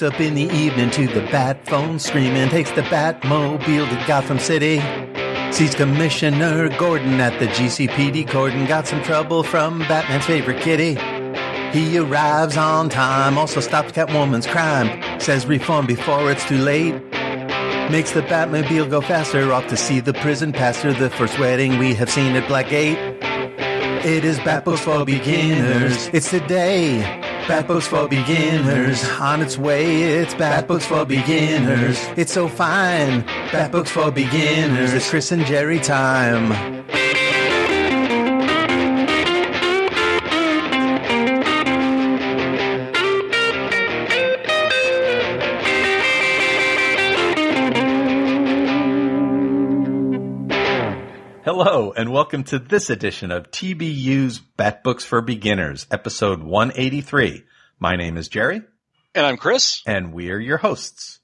up in the evening to the bat phone screaming, takes the Batmobile to Gotham City. Sees Commissioner Gordon at the GCPD cordon, got some trouble from Batman's favorite kitty. He arrives on time, also stops Catwoman's crime, says reform before it's too late. Makes the Batmobile go faster, off to see the prison pastor, the first wedding we have seen at Blackgate. It is Batbooks for Beginners, it's today. Batbooks for Beginners, on its way, it's Batbooks for Beginners. It's so fine, Batbooks for Beginners, it's Chris and Gerry time. Hello, and welcome to this edition of TBU's Batbooks for Beginners, episode 183. My name is Gerry. And I'm Chris. And we are your hosts.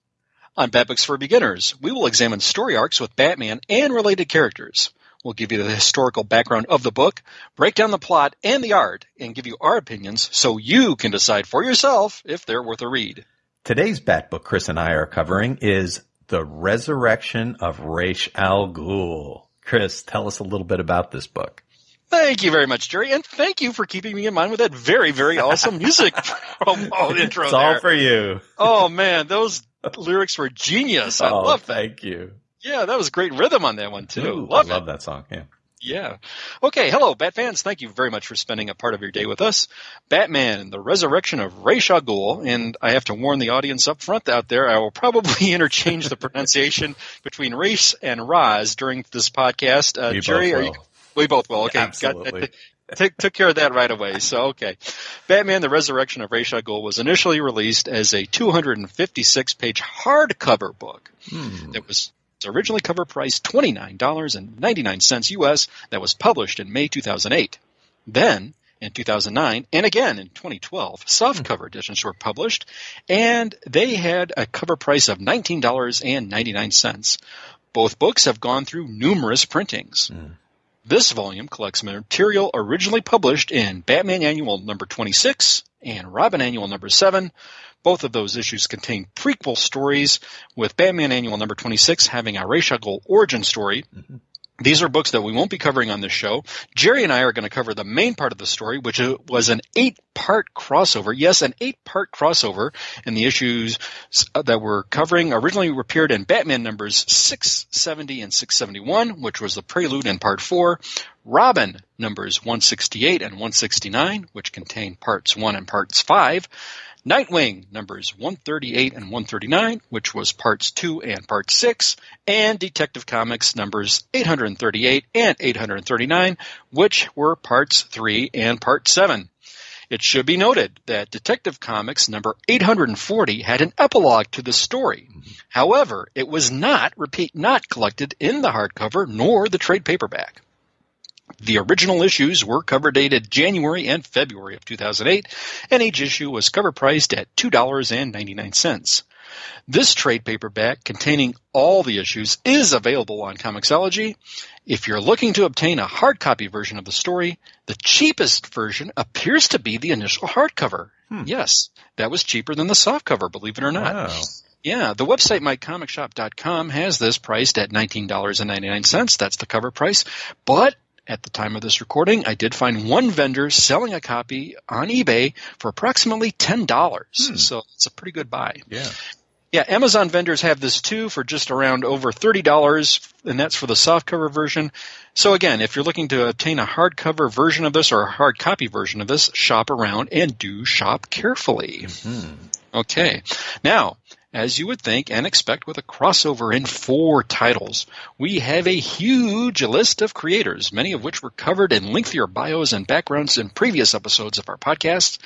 On Batbooks for Beginners, we will examine story arcs with Batman and related characters. We'll give you the historical background of the book, break down the plot and the art, and give you our opinions so you can decide for yourself if they're worth a read. Today's Batbook Chris and I are covering is The Resurrection of Ra's al Ghul. Chris, tell us a little bit about this book. Thank you very much, Gerry, and thank you for keeping me in mind with that very, very awesome music intro. It's all for you. Oh, man, those lyrics were genius. I love that. Thank you. Yeah, that was great rhythm on that one, too. Ooh, I love that song, yeah. Yeah. Okay, hello, Bat fans. Thank you very much for spending a part of your day with us. Batman, The Resurrection of Ra's al Ghul, and I have to warn the audience up front out there, I will probably interchange the pronunciation between Ra's and Raz during this podcast. Gerry, we both will. Okay, absolutely. Took care of that right away. So, okay. Batman, The Resurrection of Ra's al Ghul was initially released as a 256-page hardcover book. It was originally cover priced $29.99 U.S. that was published in May 2008. Then, in 2009, and again in 2012, softcover editions were published, and they had a cover price of $19.99. Both books have gone through numerous printings. This volume collects material originally published in Batman Annual number 26 and Robin Annual number 7. Both of those issues contain prequel stories, with Batman Annual number 26 having a Ra's al Ghul origin story. These are books that we won't be covering on this show. Gerry and I are going to cover the main part of the story, which was an 8-part crossover. Yes, an 8-part crossover, and the issues that we're covering originally appeared in Batman numbers 670 and 671, which was the prelude in part 4. Robin numbers 168 and 169, which contain parts 1 and parts 5. Nightwing numbers 138 and 139, which was parts 2 and part 6, and Detective Comics numbers 838 and 839, which were parts 3 and part 7. It should be noted that Detective Comics number 840 had an epilogue to the story. However, it was not collected in the hardcover nor the trade paperback. The original issues were cover dated January and February of 2008, and each issue was cover priced at $2.99. This trade paperback containing all the issues is available on Comixology. If you're looking to obtain a hard copy version of the story, the cheapest version appears to be the initial hardcover. Yes, that was cheaper than the softcover, believe it or not. Wow. Yeah, the website mycomicshop.com has this priced at $19.99. That's the cover price, but at the time of this recording, I did find one vendor selling a copy on eBay for approximately $10. So it's a pretty good buy. Yeah, Amazon vendors have this too for just around over $30, and that's for the softcover version. So again, if you're looking to obtain a hardcover version of this or a hard copy version of this, shop around and do shop carefully. Okay, now, as you would think and expect with a crossover in 4 titles, we have a huge list of creators, many of which were covered in lengthier bios and backgrounds in previous episodes of our podcast.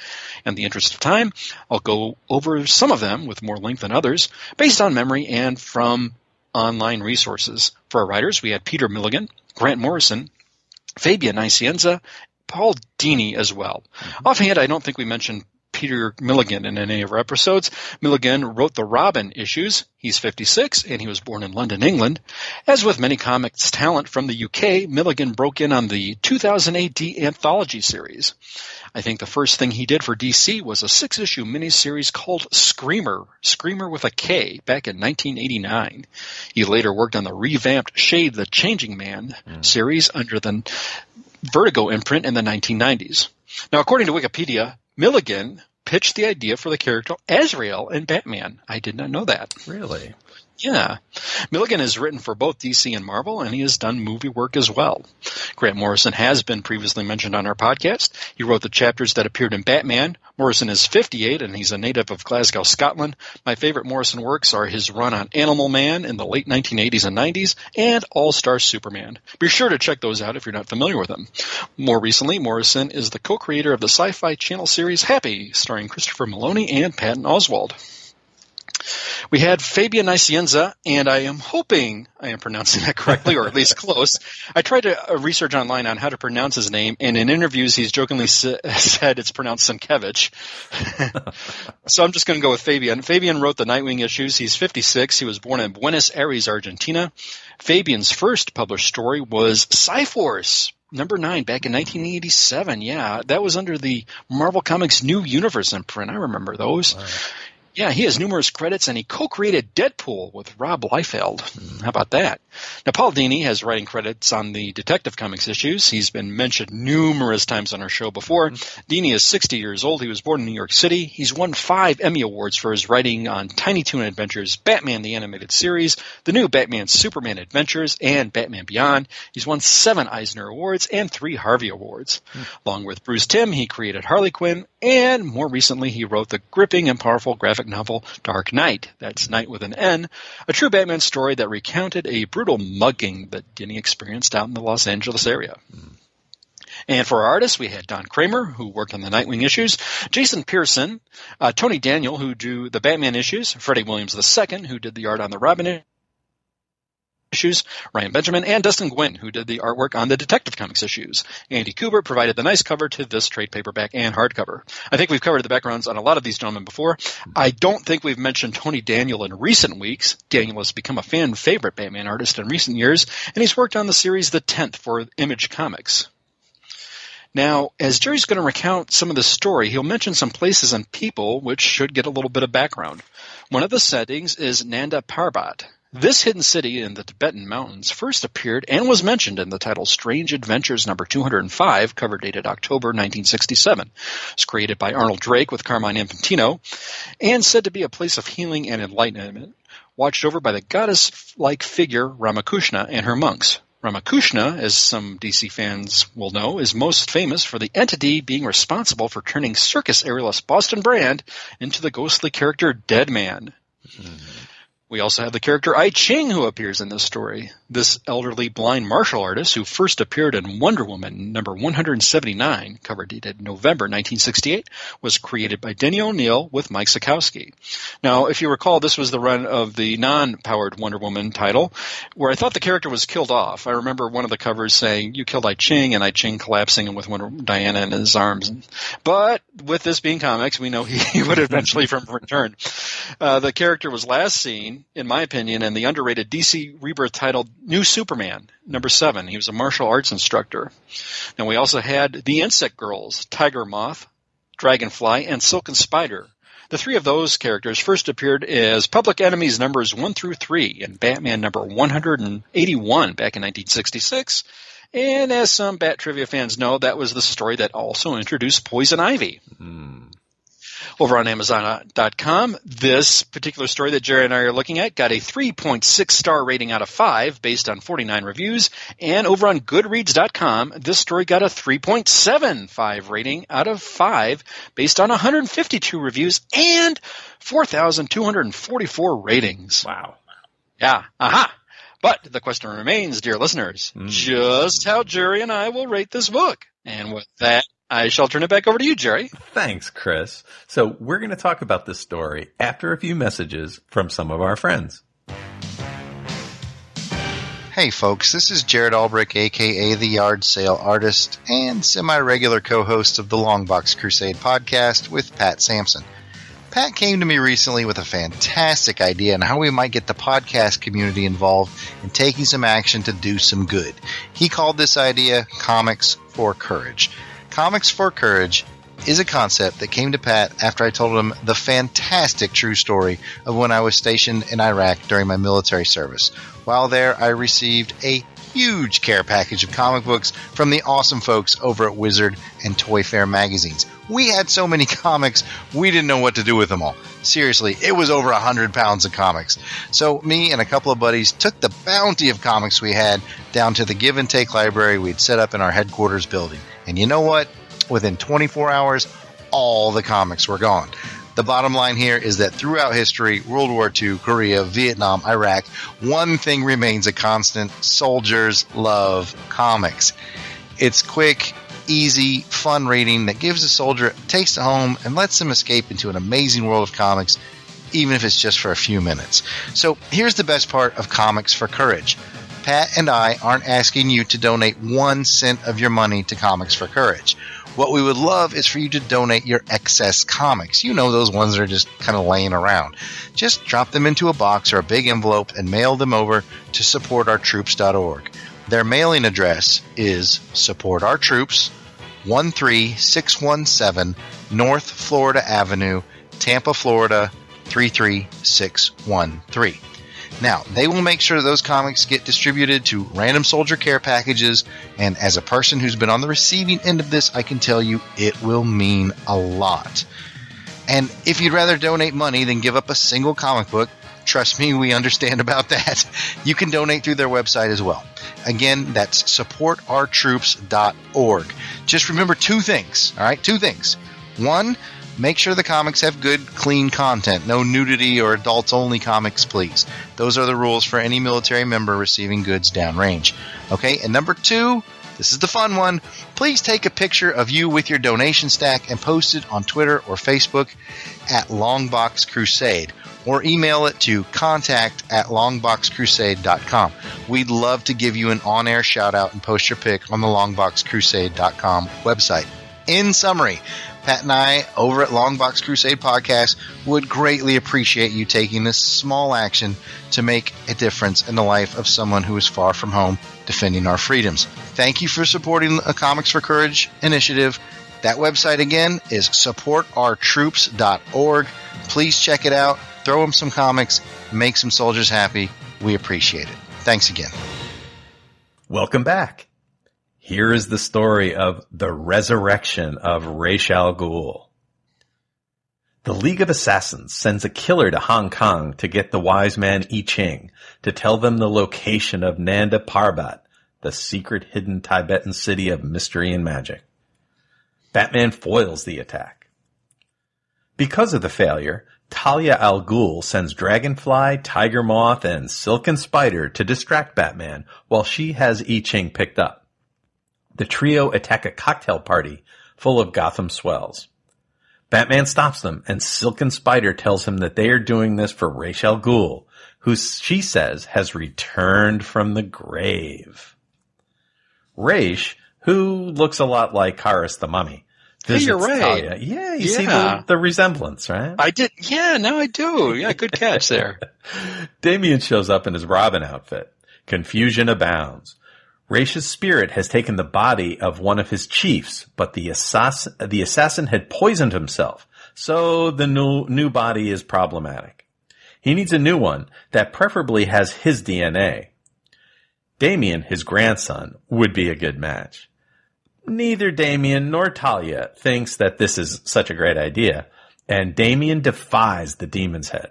In the interest of time, I'll go over some of them with more length than others, based on memory and from online resources. For our writers, we had Peter Milligan, Grant Morrison, Fabian Nicienza, Paul Dini as well. Offhand, I don't think we mentioned Peter Milligan in any of our episodes. Milligan wrote the Robin issues. He's 56, and he was born in London, England. As with many comics talent from the UK, Milligan broke in on the 2000 AD anthology series. I think the first thing he did for DC was a 6-issue miniseries called Screamer with a K, back in 1989. He later worked on the revamped Shade the Changing Man series under the Vertigo imprint in the 1990s. Now, according to Wikipedia, Milligan pitched the idea for the character Azrael in Batman. I did not know that. Really? Yeah. Milligan has written for both DC and Marvel, and he has done movie work as well. Grant Morrison has been previously mentioned on our podcast. He wrote the chapters that appeared in Batman. Morrison is 58, and he's a native of Glasgow, Scotland. My favorite Morrison works are his run on Animal Man in the late 1980s and 90s, and All-Star Superman. Be sure to check those out if you're not familiar with them. More recently, Morrison is the co-creator of the Sci-Fi Channel series Happy, starring Christopher Maloney and Patton Oswalt. We had Fabian Nicienza, and I am hoping I am pronouncing that correctly, or at least close. I tried to research online on how to pronounce his name, and in interviews he's jokingly said it's pronounced Sienkiewicz. So I'm just going to go with Fabian. Fabian wrote the Nightwing issues. He's 56. He was born in Buenos Aires, Argentina. Fabian's first published story was Cyforce, number 9, back in 1987. Yeah, that was under the Marvel Comics New Universe imprint. I remember those. Wow. Yeah, he has numerous credits, and he co-created Deadpool with Rob Liefeld. How about that? Now, Paul Dini has writing credits on the Detective Comics issues. He's been mentioned numerous times on our show before. Dini is 60 years old. He was born in New York City. He's won 5 Emmy Awards for his writing on Tiny Toon Adventures, Batman the Animated Series, the new Batman Superman Adventures, and Batman Beyond. He's won 7 Eisner Awards and 3 Harvey Awards. Along with Bruce Timm, he created Harley Quinn, and more recently he wrote the gripping and powerful graphic novel Dark Knight, that's Knight with an N, a true Batman story that recounted a brutal mugging that Dini experienced out in the Los Angeles area. And for our artists, we had Don Kramer, who worked on the Nightwing issues, Jason Pearson, Tony Daniel, who drew the Batman issues, Freddie Williams II, who did the art on the Robin issues, Ryan Benjamin, and Dustin Gwynn, who did the artwork on the Detective Comics issues. Andy Kubert provided the nice cover to this trade paperback and hardcover. I think we've covered the backgrounds on a lot of these gentlemen before. I don't think we've mentioned Tony Daniel in recent weeks. Daniel has become a fan favorite Batman artist in recent years, and he's worked on the series The 10th for Image Comics. Now, as Jerry's going to recount some of the story, he'll mention some places and people which should get a little bit of background. One of the settings is Nanda Parbat. This hidden city in the Tibetan mountains first appeared and was mentioned in the title Strange Adventures number 205, cover dated October 1967. It's created by Arnold Drake with Carmine Infantino, and said to be a place of healing and enlightenment, watched over by the goddess-like figure Ramakrishna and her monks. Ramakrishna, as some DC fans will know, is most famous for the entity being responsible for turning circus aerialist Boston Brand into the ghostly character Deadman. We also have the character I Ching, who appears in this story. This elderly blind martial artist, who first appeared in Wonder Woman number 179, cover dated November 1968, was created by Denny O'Neil with Mike Sikowski. Now, if you recall, this was the run of the non-powered Wonder Woman title, where I thought the character was killed off. I remember one of the covers saying, "You killed I Ching," and I Ching collapsing and with Diana in his arms. But with this being comics, we know he would eventually return. The character was last seen, in my opinion, in the underrated DC Rebirth titled New Superman, number 7. He was a martial arts instructor. Now, we also had the Insect Girls, Tiger Moth, Dragonfly, and Silken Spider. The 3 of those characters first appeared as Public Enemies numbers 1 through 3 in Batman number 181 back in 1966. And as some Bat Trivia fans know, that was the story that also introduced Poison Ivy. Over on Amazon.com, this particular story that Jerry and I are looking at got a 3.6 star rating out of 5 based on 49 reviews. And over on Goodreads.com, this story got a 3.75 rating out of 5 based on 152 reviews and 4,244 ratings. Wow. Yeah. Aha. But the question remains, dear listeners, just how Jerry and I will rate this book. And with that, I shall turn it back over to you, Jerry. Thanks, Chris. So we're going to talk about this story after a few messages from some of our friends. Hey folks, this is Jared Albrick, aka the Yard Sale Artist, and semi-regular co-host of the Longbox Crusade podcast with Pat Sampson. Pat came to me recently with a fantastic idea on how we might get the podcast community involved in taking some action to do some good. He called this idea Comics for Courage. Comics for Courage is a concept that came to Pat after I told him the fantastic true story of when I was stationed in Iraq during my military service. While there, I received a huge care package of comic books from the awesome folks over at Wizard and Toy Fair magazines. We had so many comics, we didn't know what to do with them all. Seriously, it was over 100 pounds of comics. So me and a couple of buddies took the bounty of comics we had down to the Give and Take library we'd set up in our headquarters building. And you know what? Within 24 hours, all the comics were gone. The bottom line here is that throughout history, World War II, Korea, Vietnam, Iraq, one thing remains a constant: soldiers love comics. It's quick, easy, fun reading that gives a soldier a taste of home and lets them escape into an amazing world of comics, even if it's just for a few minutes. So here's the best part of Comics for Courage. Pat and I aren't asking you to donate 1 cent of your money to Comics for Courage. What we would love is for you to donate your excess comics. You know, those ones that are just kind of laying around. Just drop them into a box or a big envelope and mail them over to supportourtroops.org. Their mailing address is Support Our Troops, 13617 North Florida Avenue, Tampa, Florida, 33613. Now, they will make sure those comics get distributed to random soldier care packages, and as a person who's been on the receiving end of this, I can tell you it will mean a lot. And if you'd rather donate money than give up a single comic book, trust me, we understand about that. You can donate through their website as well. Again, that's supportourtroops.org. Just remember 2 things, all right? 2 things. 1, make sure the comics have good, clean content. No nudity or adults-only comics, please. Those are the rules for any military member receiving goods downrange. Okay, and number 2, this is the fun one. Please take a picture of you with your donation stack and post it on Twitter or Facebook at Longbox Crusade, or email it to contact@longboxcrusade.com. We'd love to give you an on-air shout-out and post your pic on the longboxcrusade.com website. In summary, Pat and I, over at Longbox Crusade Podcast, would greatly appreciate you taking this small action to make a difference in the life of someone who is far from home, defending our freedoms. Thank you for supporting a Comics for Courage initiative. That website again is supportourtroops.org. Please check it out. Throw them some comics. Make some soldiers happy. We appreciate it. Thanks again. Welcome back. Here is the story of the resurrection of Ra's al Ghul. The League of Assassins sends a killer to Hong Kong to get the wise man I Ching to tell them the location of Nanda Parbat, the secret hidden Tibetan city of mystery and magic. Batman foils the attack. Because of the failure, Talia al Ghul sends Dragonfly, Tiger Moth, and Silken Spider to distract Batman while she has I Ching picked up. The trio attack a cocktail party full of Gotham swells. Batman stops them, and Silken Spider tells him that they are doing this for Ra's al Ghul, who she says has returned from the grave. Ra's, who looks a lot like Karis the Mummy, visits you're right. Talia. Yeah, you see the resemblance, right? I did. Yeah, now I do. Yeah, good catch there. Damian shows up in his Robin outfit. Confusion abounds. Ra's spirit has taken the body of one of his chiefs, but the assassin had poisoned himself, so the new body is problematic. He needs a new one that preferably has his DNA. Damian, his grandson, would be a good match. Neither Damian nor Talia thinks that this is such a great idea, and Damian defies the demon's head.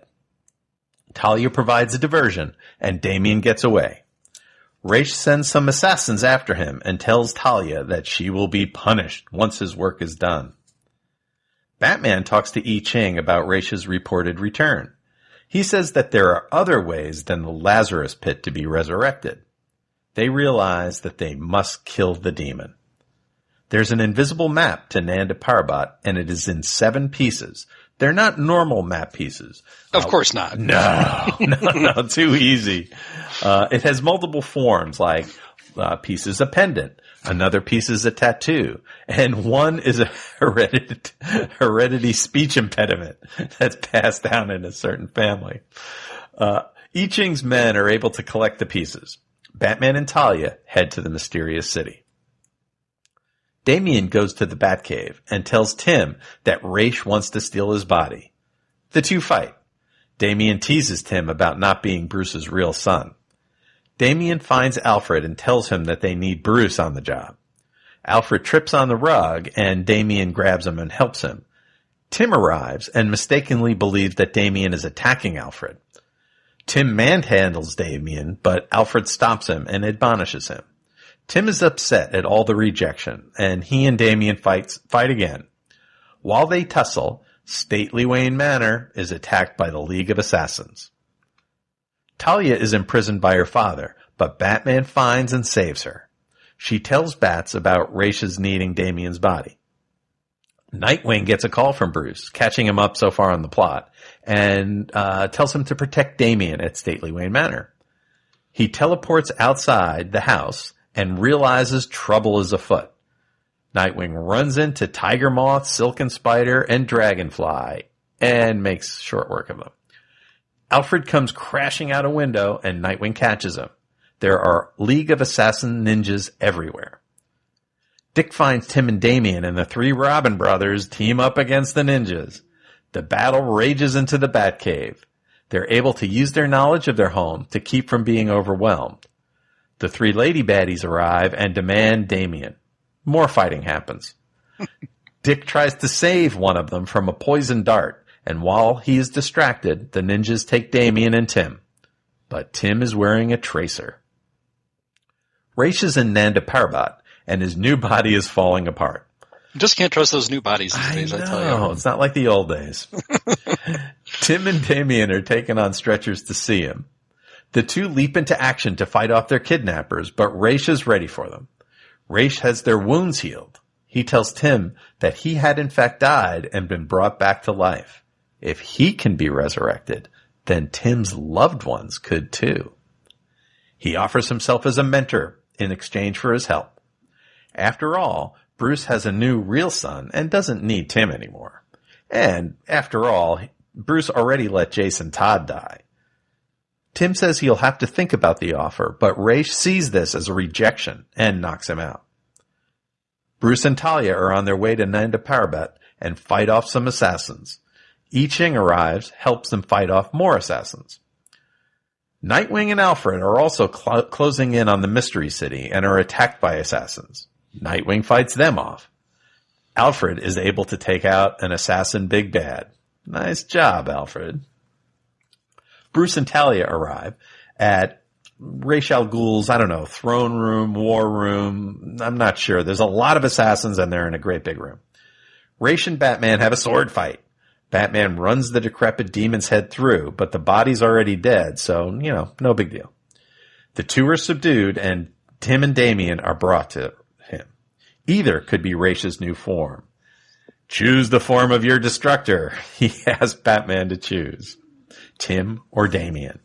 Talia provides a diversion, and Damian gets away. Ra's sends some assassins after him and tells Talia that she will be punished once his work is done. Batman talks to I Ching about Ra's reported return. He says that there are other ways than the Lazarus pit to be resurrected. They realize that they must kill the demon. There's an invisible map to Nanda Parbat, and it is in 7 pieces, They're not normal map pieces. Of course not. No, too easy. It has multiple forms, like piece is a pendant, another piece is a tattoo, and one is a heredity speech impediment that's passed down in a certain family. I Ching's men are able to collect the pieces. Batman and Talia head to the mysterious city. Damian goes to the Batcave and tells Tim that Ra's wants to steal his body. The two fight. Damian teases Tim about not being Bruce's real son. Damian finds Alfred and tells him that they need Bruce on the job. Alfred trips on the rug and Damian grabs him and helps him. Tim arrives and mistakenly believes that Damian is attacking Alfred. Tim manhandles Damian, but Alfred stops him and admonishes him. Tim is upset at all the rejection, and he and Damian fight again. While they tussle, stately Wayne Manor is attacked by the League of Assassins. Talia is imprisoned by her father, but Batman finds and saves her. She tells Bats about Ra's needing Damian's body. Nightwing gets a call from Bruce, catching him up so far on the plot, and tells him to protect Damian at Stately Wayne Manor. He teleports outside the house and realizes trouble is afoot. Nightwing runs into Tiger Moth, Silken Spider, and Dragonfly, and makes short work of them. Alfred comes crashing out a window, and Nightwing catches him. There are League of Assassin ninjas everywhere. Dick finds Tim and Damian, and the three Robin brothers team up against the ninjas. The battle rages into the Batcave. They're able to use their knowledge of their home to keep from being overwhelmed. The three lady baddies arrive and demand Damian. More fighting happens. Dick tries to save one of them from a poison dart, and while he is distracted, the ninjas take Damian and Tim. But Tim is wearing a tracer. Ra's is in Nanda Parbat, and his new body is falling apart. You just can't trust those new bodies these days, I tell you. It's not like the old days. Tim and Damian are taken on stretchers to see him. The two leap into action to fight off their kidnappers, but Ra's is ready for them. Ra's has their wounds healed. He tells Tim that he had in fact died and been brought back to life. If he can be resurrected, then Tim's loved ones could too. He offers himself as a mentor in exchange for his help. After all, Bruce has a new real son and doesn't need Tim anymore. And after all, Bruce already let Jason Todd die. Tim says he'll have to think about the offer, but Ra's sees this as a rejection and knocks him out. Bruce and Talia are on their way to Nanda Parbat and fight off some assassins. I Ching arrives, helps them fight off more assassins. Nightwing and Alfred are also closing in on the Mystery City and are attacked by assassins. Nightwing fights them off. Alfred is able to take out an assassin big bad. Nice job, Alfred. Bruce and Talia arrive at Ra's al Ghul's, throne room, war room. I'm not sure. There's a lot of assassins and they're in a great big room. Ra's and Batman have a sword fight. Batman runs the decrepit demon's head through, but the body's already dead, so, no big deal. The two are subdued and Tim and Damian are brought to him. Either could be Ra's new form. Choose the form of your destructor, he asks Batman to choose. Tim or Damian.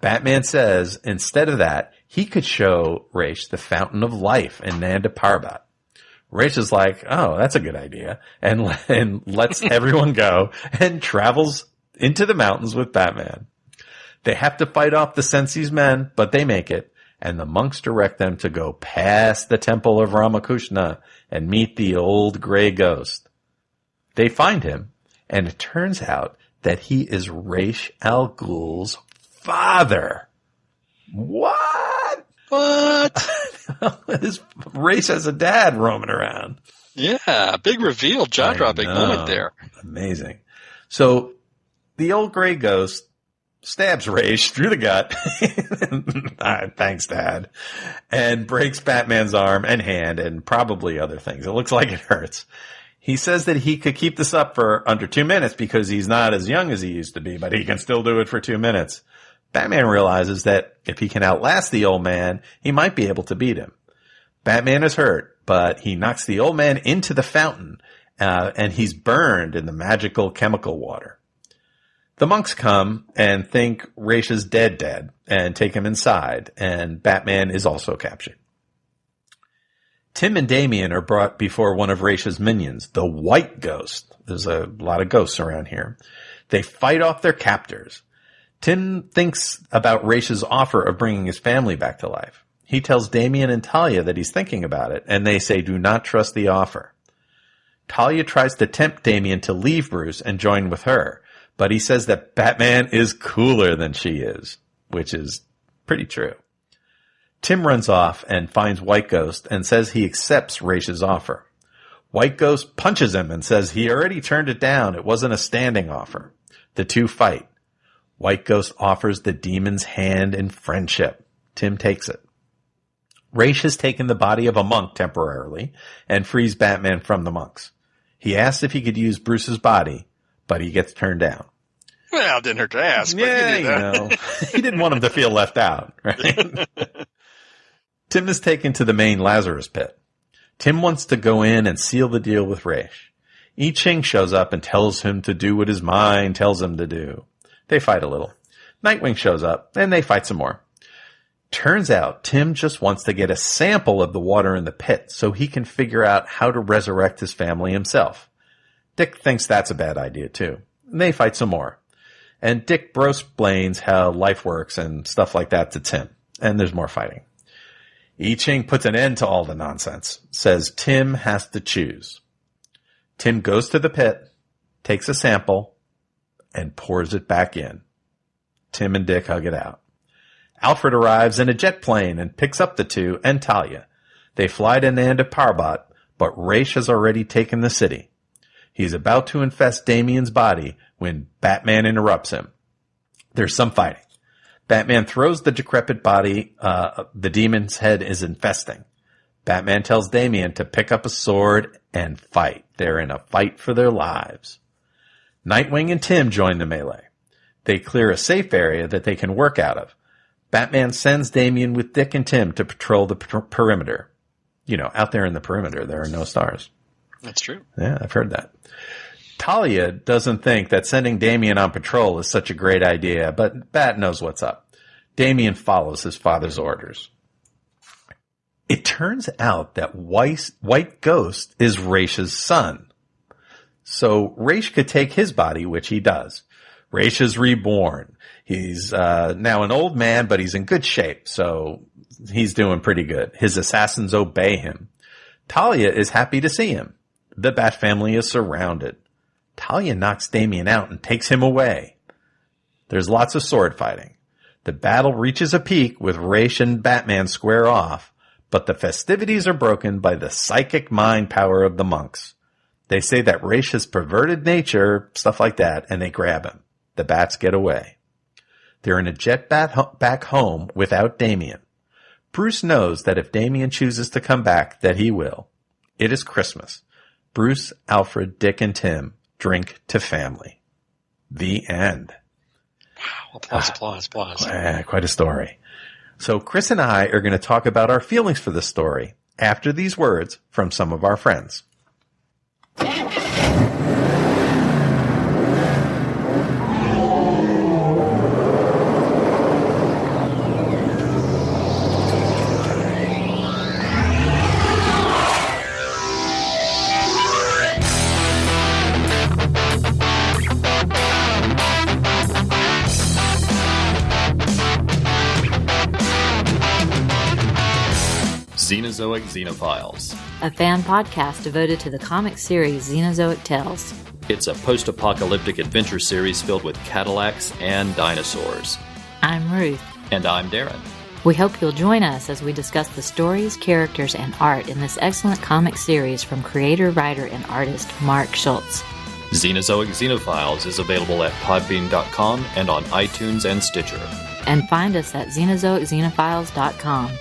Batman says, instead of that, he could show Ra's the fountain of life in Nanda Parbat. Ra's is like, oh, that's a good idea, and lets everyone go and travels into the mountains with Batman. They have to fight off the Sensi's men, but they make it, and the monks direct them to go past the temple of Ramakrishna and meet the old gray ghost. They find him, and it turns out that he is Ra's al Ghul's father. What? Ra's has a dad roaming around. Yeah, big reveal, jaw-dropping moment there. Amazing. So the old gray ghost stabs Ra's through the gut. Thanks, Dad. And breaks Batman's arm and hand and probably other things. It looks like it hurts. He says that he could keep this up for under 2 minutes because he's not as young as he used to be, but he can still do it for 2 minutes. Batman realizes that if he can outlast the old man, he might be able to beat him. Batman is hurt, but he knocks the old man into the fountain and he's burned in the magical chemical water. The monks come and think Raisha's dead, and take him inside, and Batman is also captured. Tim and Damian are brought before one of Raisha's minions, the White Ghost. There's a lot of ghosts around here. They fight off their captors. Tim thinks about Raisha's offer of bringing his family back to life. He tells Damian and Talia that he's thinking about it, and they say do not trust the offer. Talia tries to tempt Damian to leave Bruce and join with her, but he says that Batman is cooler than she is, which is pretty true. Tim runs off and finds White Ghost and says he accepts Raisha's offer. White Ghost punches him and says he already turned it down. It wasn't a standing offer. The two fight. White Ghost offers the demon's hand in friendship. Tim takes it. Ra's has taken the body of a monk temporarily and frees Batman from the monks. He asks if he could use Bruce's body, but he gets turned down. Well, didn't hurt to ask. But Yeah, you know, he didn't want him to feel left out, right? Tim is taken to the main Lazarus pit. Tim wants to go in and seal the deal with Ra's. I Ching shows up and tells him to do what his mind tells him to do. They fight a little. Nightwing shows up, and they fight some more. Turns out Tim just wants to get a sample of the water in the pit so he can figure out how to resurrect his family himself. Dick thinks that's a bad idea, too. They fight some more. And Dick explains how life works and stuff like that to Tim. And there's more fighting. I Ching puts an end to all the nonsense, says Tim has to choose. Tim goes to the pit, takes a sample, and pours it back in. Tim and Dick hug it out. Alfred arrives in a jet plane and picks up the two and Talia. They fly to Nanda Parbat, but Ra's has already taken the city. He's about to infest Damian's body when Batman interrupts him. There's some fighting. Batman throws the decrepit body the demon's head is infesting. Batman tells Damian to pick up a sword and fight. They're in a fight for their lives. Nightwing and Tim join the melee. They clear a safe area that they can work out of. Batman sends Damian with Dick and Tim to patrol the perimeter. You know, out there in the perimeter, there are no stars. That's true. Yeah, I've heard that. Talia doesn't think that sending Damian on patrol is such a great idea, but Bat knows what's up. Damian follows his father's orders. It turns out that White Ghost is Ra's son. So Ra's could take his body, which he does. Ra's is reborn. He's now an old man, but he's in good shape, so he's doing pretty good. His assassins obey him. Talia is happy to see him. The Bat family is surrounded. Talia knocks Damian out and takes him away. There's lots of sword fighting. The battle reaches a peak with Ra's and Batman square off, but the festivities are broken by the psychic mind power of the monks. They say that Ra's has perverted nature, stuff like that, and they grab him. The Bats get away. They're in a jet back home without Damian. Bruce knows that if Damian chooses to come back, that he will. It is Christmas. Bruce, Alfred, Dick, and Tim drink to family. The end. Wow. Applause. Quite a story. So Chris and I are going to talk about our feelings for this story after these words from some of our friends. Xenozoic Xenophiles. A fan podcast devoted to the comic series Xenozoic Tales. It's a post-apocalyptic adventure series filled with Cadillacs and dinosaurs. I'm Ruth. And I'm Darren. We hope you'll join us as we discuss the stories, characters, and art in this excellent comic series from creator, writer, and artist Mark Schultz. Xenozoic Xenophiles is available at podbean.com and on iTunes and Stitcher. And find us at xenozoicxenophiles.com.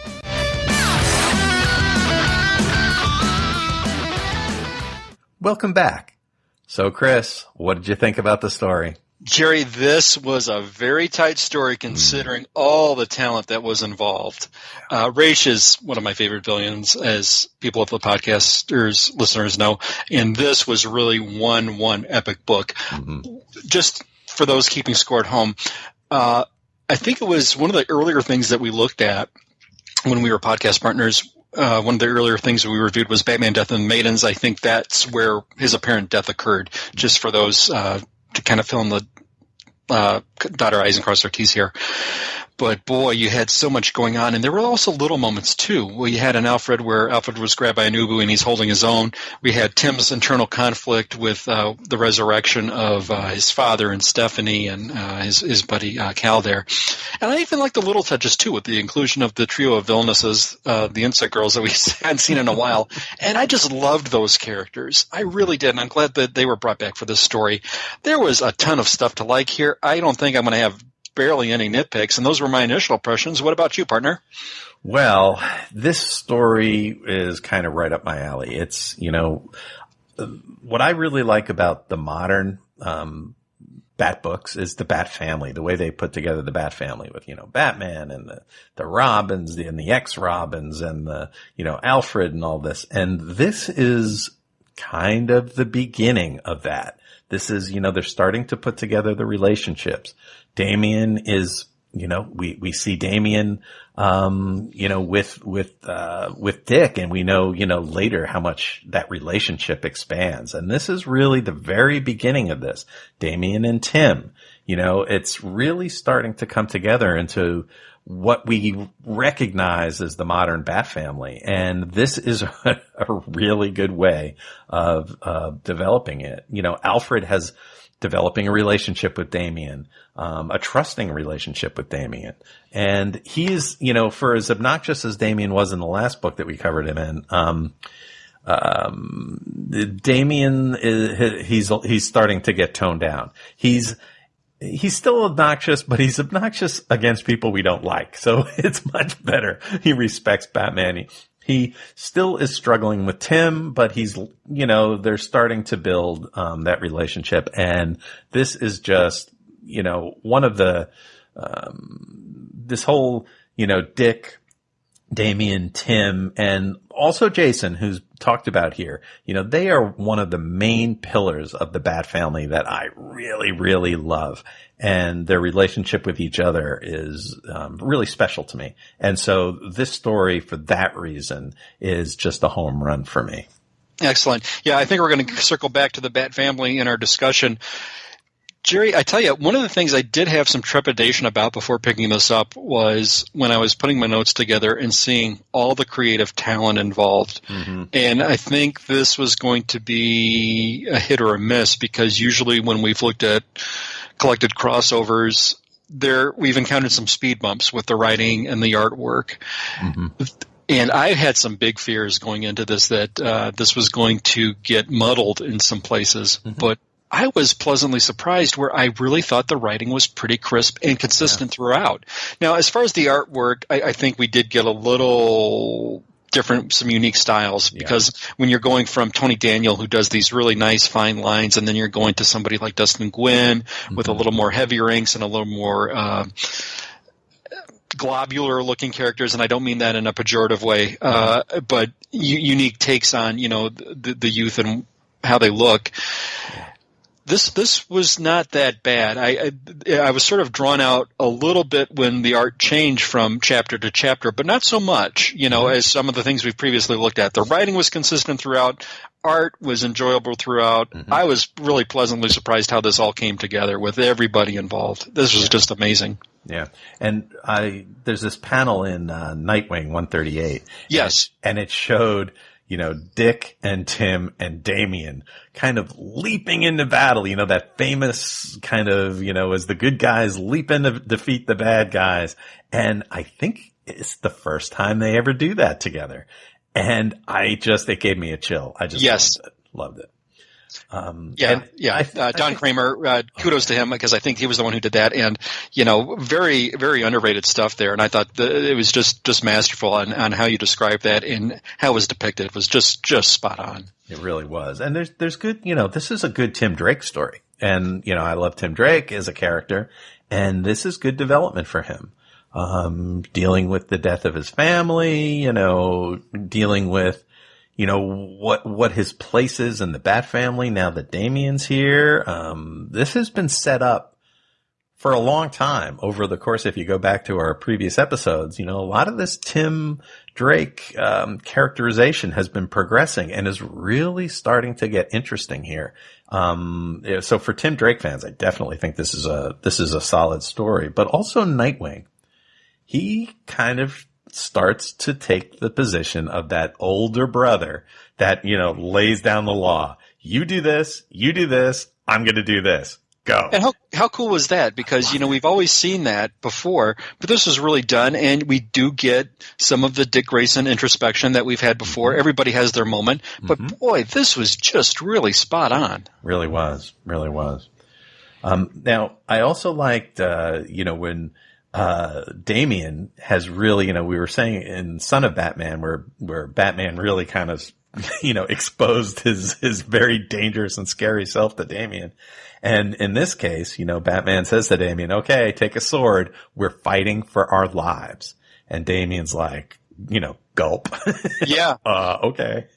Welcome back. So, Chris, what did you think about the story? Gerry, this was a very tight story considering all the talent that was involved. Ra's is one of my favorite villains, as people of the podcasters, listeners know, and this was really one epic book. Just for those keeping score at home, I think it was one of the earlier things that we looked at when we were podcast partners. One of the earlier things that we reviewed was Batman Death and Maidens. I think that's where his apparent death occurred, just for those to kind of fill in the dot our I's and cross our T's here. But boy, you had so much going on, and there were also little moments too. Well, you had an Alfred where Alfred was grabbed by an Ubu and he's holding his own. We had Tim's internal conflict with the resurrection of his father and Stephanie and his buddy Cal there. And I even like the little touches too, with the inclusion of the trio of villainesses, the Insect Girls that we hadn't seen in a while. And I just loved those characters. I really did, and I'm glad that they were brought back for this story. There was a ton of stuff to like here. I don't think I'm going to have barely any nitpicks, and those were my initial impressions. What about you, partner? Well, this story is kind of right up my alley. It's, what I really like about the modern Bat books is the Bat family, the way they put together the Bat family with, Batman and the Robins and the ex-Robins and the, Alfred and all this. And this is kind of the beginning of that. This is, they're starting to put together the relationships. Damian is, we see Damian, with Dick, and we know, later how much that relationship expands. And this is really the very beginning of this. Damian and Tim, it's really starting to come together into what we recognize as the modern Bat family. And this is a really good way of developing it. Alfred has developing a relationship with Damian, a trusting relationship with Damian. And he's, for as obnoxious as Damian was in the last book that we covered him in, Damian he's starting to get toned down. He's still obnoxious, but he's obnoxious against people we don't like. So it's much better. He respects Batman. He still is struggling with Tim, but he's, they're starting to build that relationship. And this is just, one of the, this whole, Dick, Damian, Tim, and also Jason, who's talked about here, they are one of the main pillars of the Bat family that I really, really love. And their relationship with each other is really special to me. And so this story, for that reason, is just a home run for me. Excellent. Yeah, I think we're going to circle back to the Bat family in our discussion. Gerry, I tell you, one of the things I did have some trepidation about before picking this up was when I was putting my notes together and seeing all the creative talent involved. Mm-hmm. And I think this was going to be a hit or a miss, because usually when we've looked at collected crossovers, we've encountered some speed bumps with the writing and the artwork. Mm-hmm. And I had some big fears going into this that this was going to get muddled in some places. Mm-hmm. But I was pleasantly surprised, where I really thought the writing was pretty crisp and consistent throughout. Now, as far as the artwork, I think we did get a little different, some unique styles, because when you're going from Tony Daniel, who does these really nice fine lines, and then you're going to somebody like Dustin Gwynn with a little more heavier inks and a little more globular looking characters, and I don't mean that in a pejorative way, but unique takes on, the youth and how they look. This was not that bad. I was sort of drawn out a little bit when the art changed from chapter to chapter, but not so much, as some of the things we've previously looked at. The writing was consistent throughout. Art was enjoyable throughout. Mm-hmm. I was really pleasantly surprised how this all came together with everybody involved. This was just amazing. Yeah. And there's this panel in Nightwing 138. Yes. And it showed, Dick and Tim and Damian kind of leaping into battle, that famous kind of, as the good guys leap in to defeat the bad guys. And I think it's the first time they ever do that together. And it gave me a chill. I just loved it. Don Kramer, kudos to him because I think he was the one who did that, and very, very underrated stuff there. And I thought it was just masterful on how you described that and how it was depicted. It was just spot on. It really was. And there's good, this is a good Tim Drake story. And, I love Tim Drake as a character, and this is good development for him. Dealing with the death of his family, dealing with, what his place is in the Bat family now that Damian's here. This has been set up for a long time over the course. If you go back to our previous episodes, a lot of this Tim Drake, characterization has been progressing and is really starting to get interesting here. So for Tim Drake fans, I definitely think this is a solid story, but also Nightwing. He kind of starts to take the position of that older brother that, lays down the law. You do this, I'm going to do this. Go. And how cool was that? Because, we've always seen that before, but this was really done, and we do get some of the Dick Grayson introspection that we've had before. Mm-hmm. Everybody has their moment, but boy, this was just really spot on. Really was. Now, I also liked, when Damian has really, we were saying in Son of Batman where Batman really kind of, exposed his very dangerous and scary self to Damian. And in this case, Batman says to Damian, okay, take a sword. We're fighting for our lives. And Damian's like, gulp. Yeah. Okay.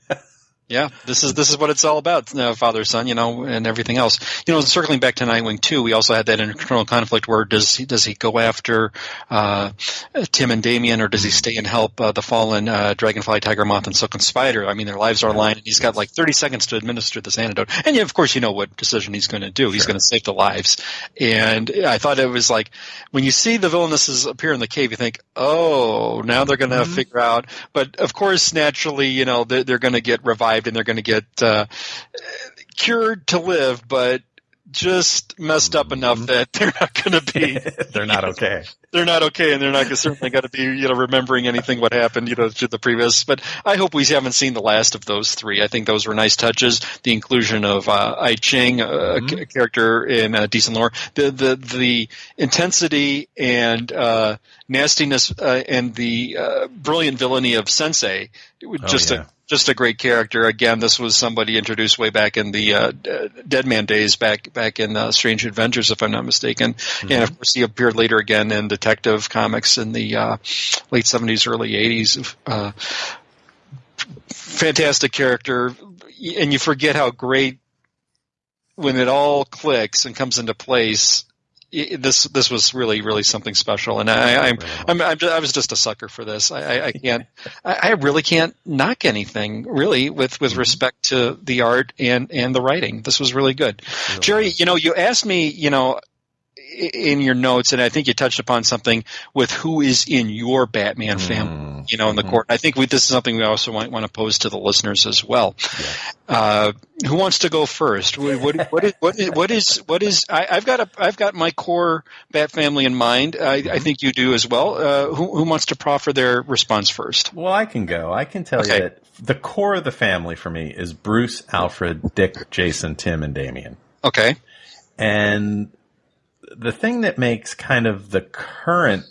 Yeah, this is what it's all about, father, son, and everything else. Circling back to Nightwing 2, we also had that internal conflict where does he go after Tim and Damian, or does he stay and help the fallen Dragonfly, Tiger Moth, and Silken Spider? I mean, their lives are aligned, and he's got like 30 seconds to administer this antidote. And of course, what decision he's going to do. He's going to save the lives. And I thought it was like, when you see the villainesses appear in the cave, you think, oh, now they're going to figure out. But of course, naturally, they're going to get revived, and they're going to get cured to live, but just messed up enough that they're not going to be. They're not okay. They're not okay, and they're not certainly going to be, remembering anything what happened, to the previous. But I hope we haven't seen the last of those three. I think those were nice touches. The inclusion of I Ching, a character in Decent Lore, the intensity and nastiness and the brilliant villainy of Sensei. Just a great character. Again, this was somebody introduced way back in the Deadman days, back in Strange Adventures, if I'm not mistaken. Mm-hmm. And of course, he appeared later again in Detective Comics in the late 70s, early 80s. Fantastic character, and you forget how great when it all clicks and comes into place. This was really, really something special, and I was just a sucker for this. I really can't knock anything really with respect to the art and the writing. This was really good. Really Gerry, you asked me, in your notes, and I think you touched upon something with who is in your Batman family, in the court. I think this is something we also want to pose to the listeners as well. Yeah. Who wants to go first? What is? I've got my core Bat family in mind. I think you do as well. Who wants to proffer their response first? Well, I can go. I can tell you that the core of the family for me is Bruce, Alfred, Dick, Jason, Tim, and Damian. Okay. And the thing that makes kind of the current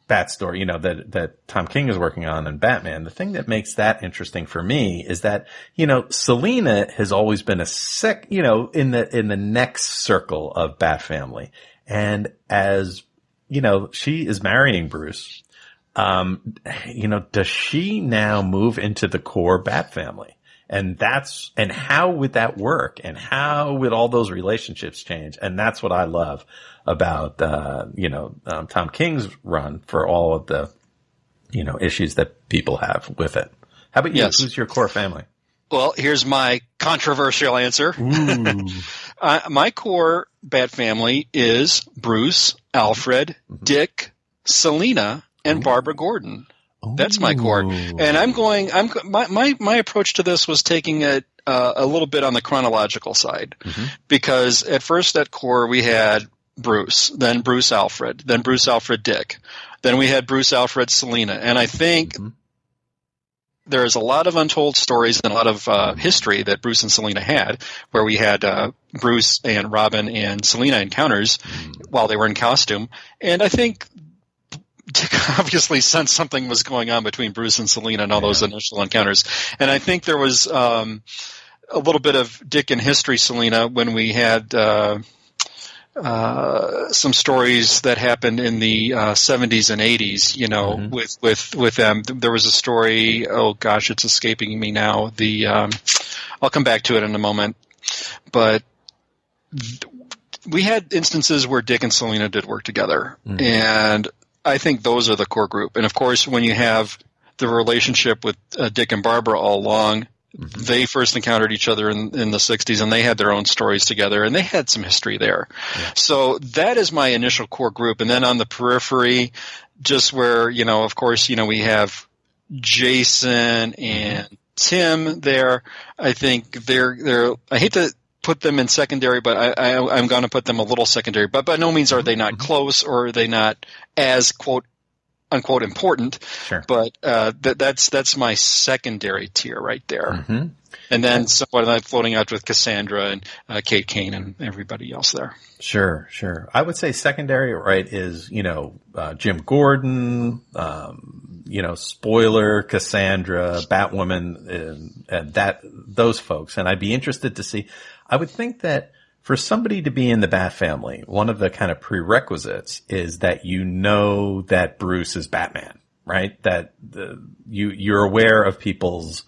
Bat story, that Tom King is working on in Batman, the thing that makes that interesting for me is that, Selina has always been in the next circle of Bat family. And as, she is marrying Bruce, does she now move into the core Bat family? And how would that work? And how would all those relationships change? And that's what I love about, Tom King's run for all of the, issues that people have with it. How about you? Yes. Who's your core family? Well, here's my controversial answer. My core Bat family is Bruce, Alfred, Dick, Selina, and Barbara Gordon. That's my core. And my approach to this was taking it a little bit on the chronological side, because at first at core we had Bruce, then Bruce Alfred, then Bruce Alfred Dick, then we had Bruce Alfred Selina, and I think there's a lot of untold stories and a lot of history that Bruce and Selina had, where we had Bruce and Robin and Selina encounters while they were in costume. And I think Dick obviously sensed something was going on between Bruce and Selina and all those initial encounters. And I think there was a little bit of Dick in history, Selina, when we had some stories that happened in the 70s and 80s, you know, with them. There was a story, oh gosh, it's escaping me now. I'll come back to it in a moment. But we had instances where Dick and Selina did work together. And I think those are the core group. And of course, when you have the relationship with Dick and Barbara all along, they first encountered each other in the 60s, and they had their own stories together, and they had some history there. Yeah. So that is my initial core group. And then on the periphery, just where, you know, of course, you know, we have Jason and Tim there. I think they're I hate to put them in secondary, but I'm going to put them a little secondary. But by no means are they not close, or are they not as, quote, unquote, important. Sure. But that's my secondary tier right there. And then somewhat I'm floating out with Cassandra and Kate Kane and everybody else there. Sure. I would say secondary, right, is, you know, Jim Gordon, you know, Spoiler, Cassandra, Batwoman, and those folks. And I'd be interested to see. I would think that for somebody to be in the Bat family, one of the kind of prerequisites is that you know that Bruce is Batman, right? That you're aware of people's,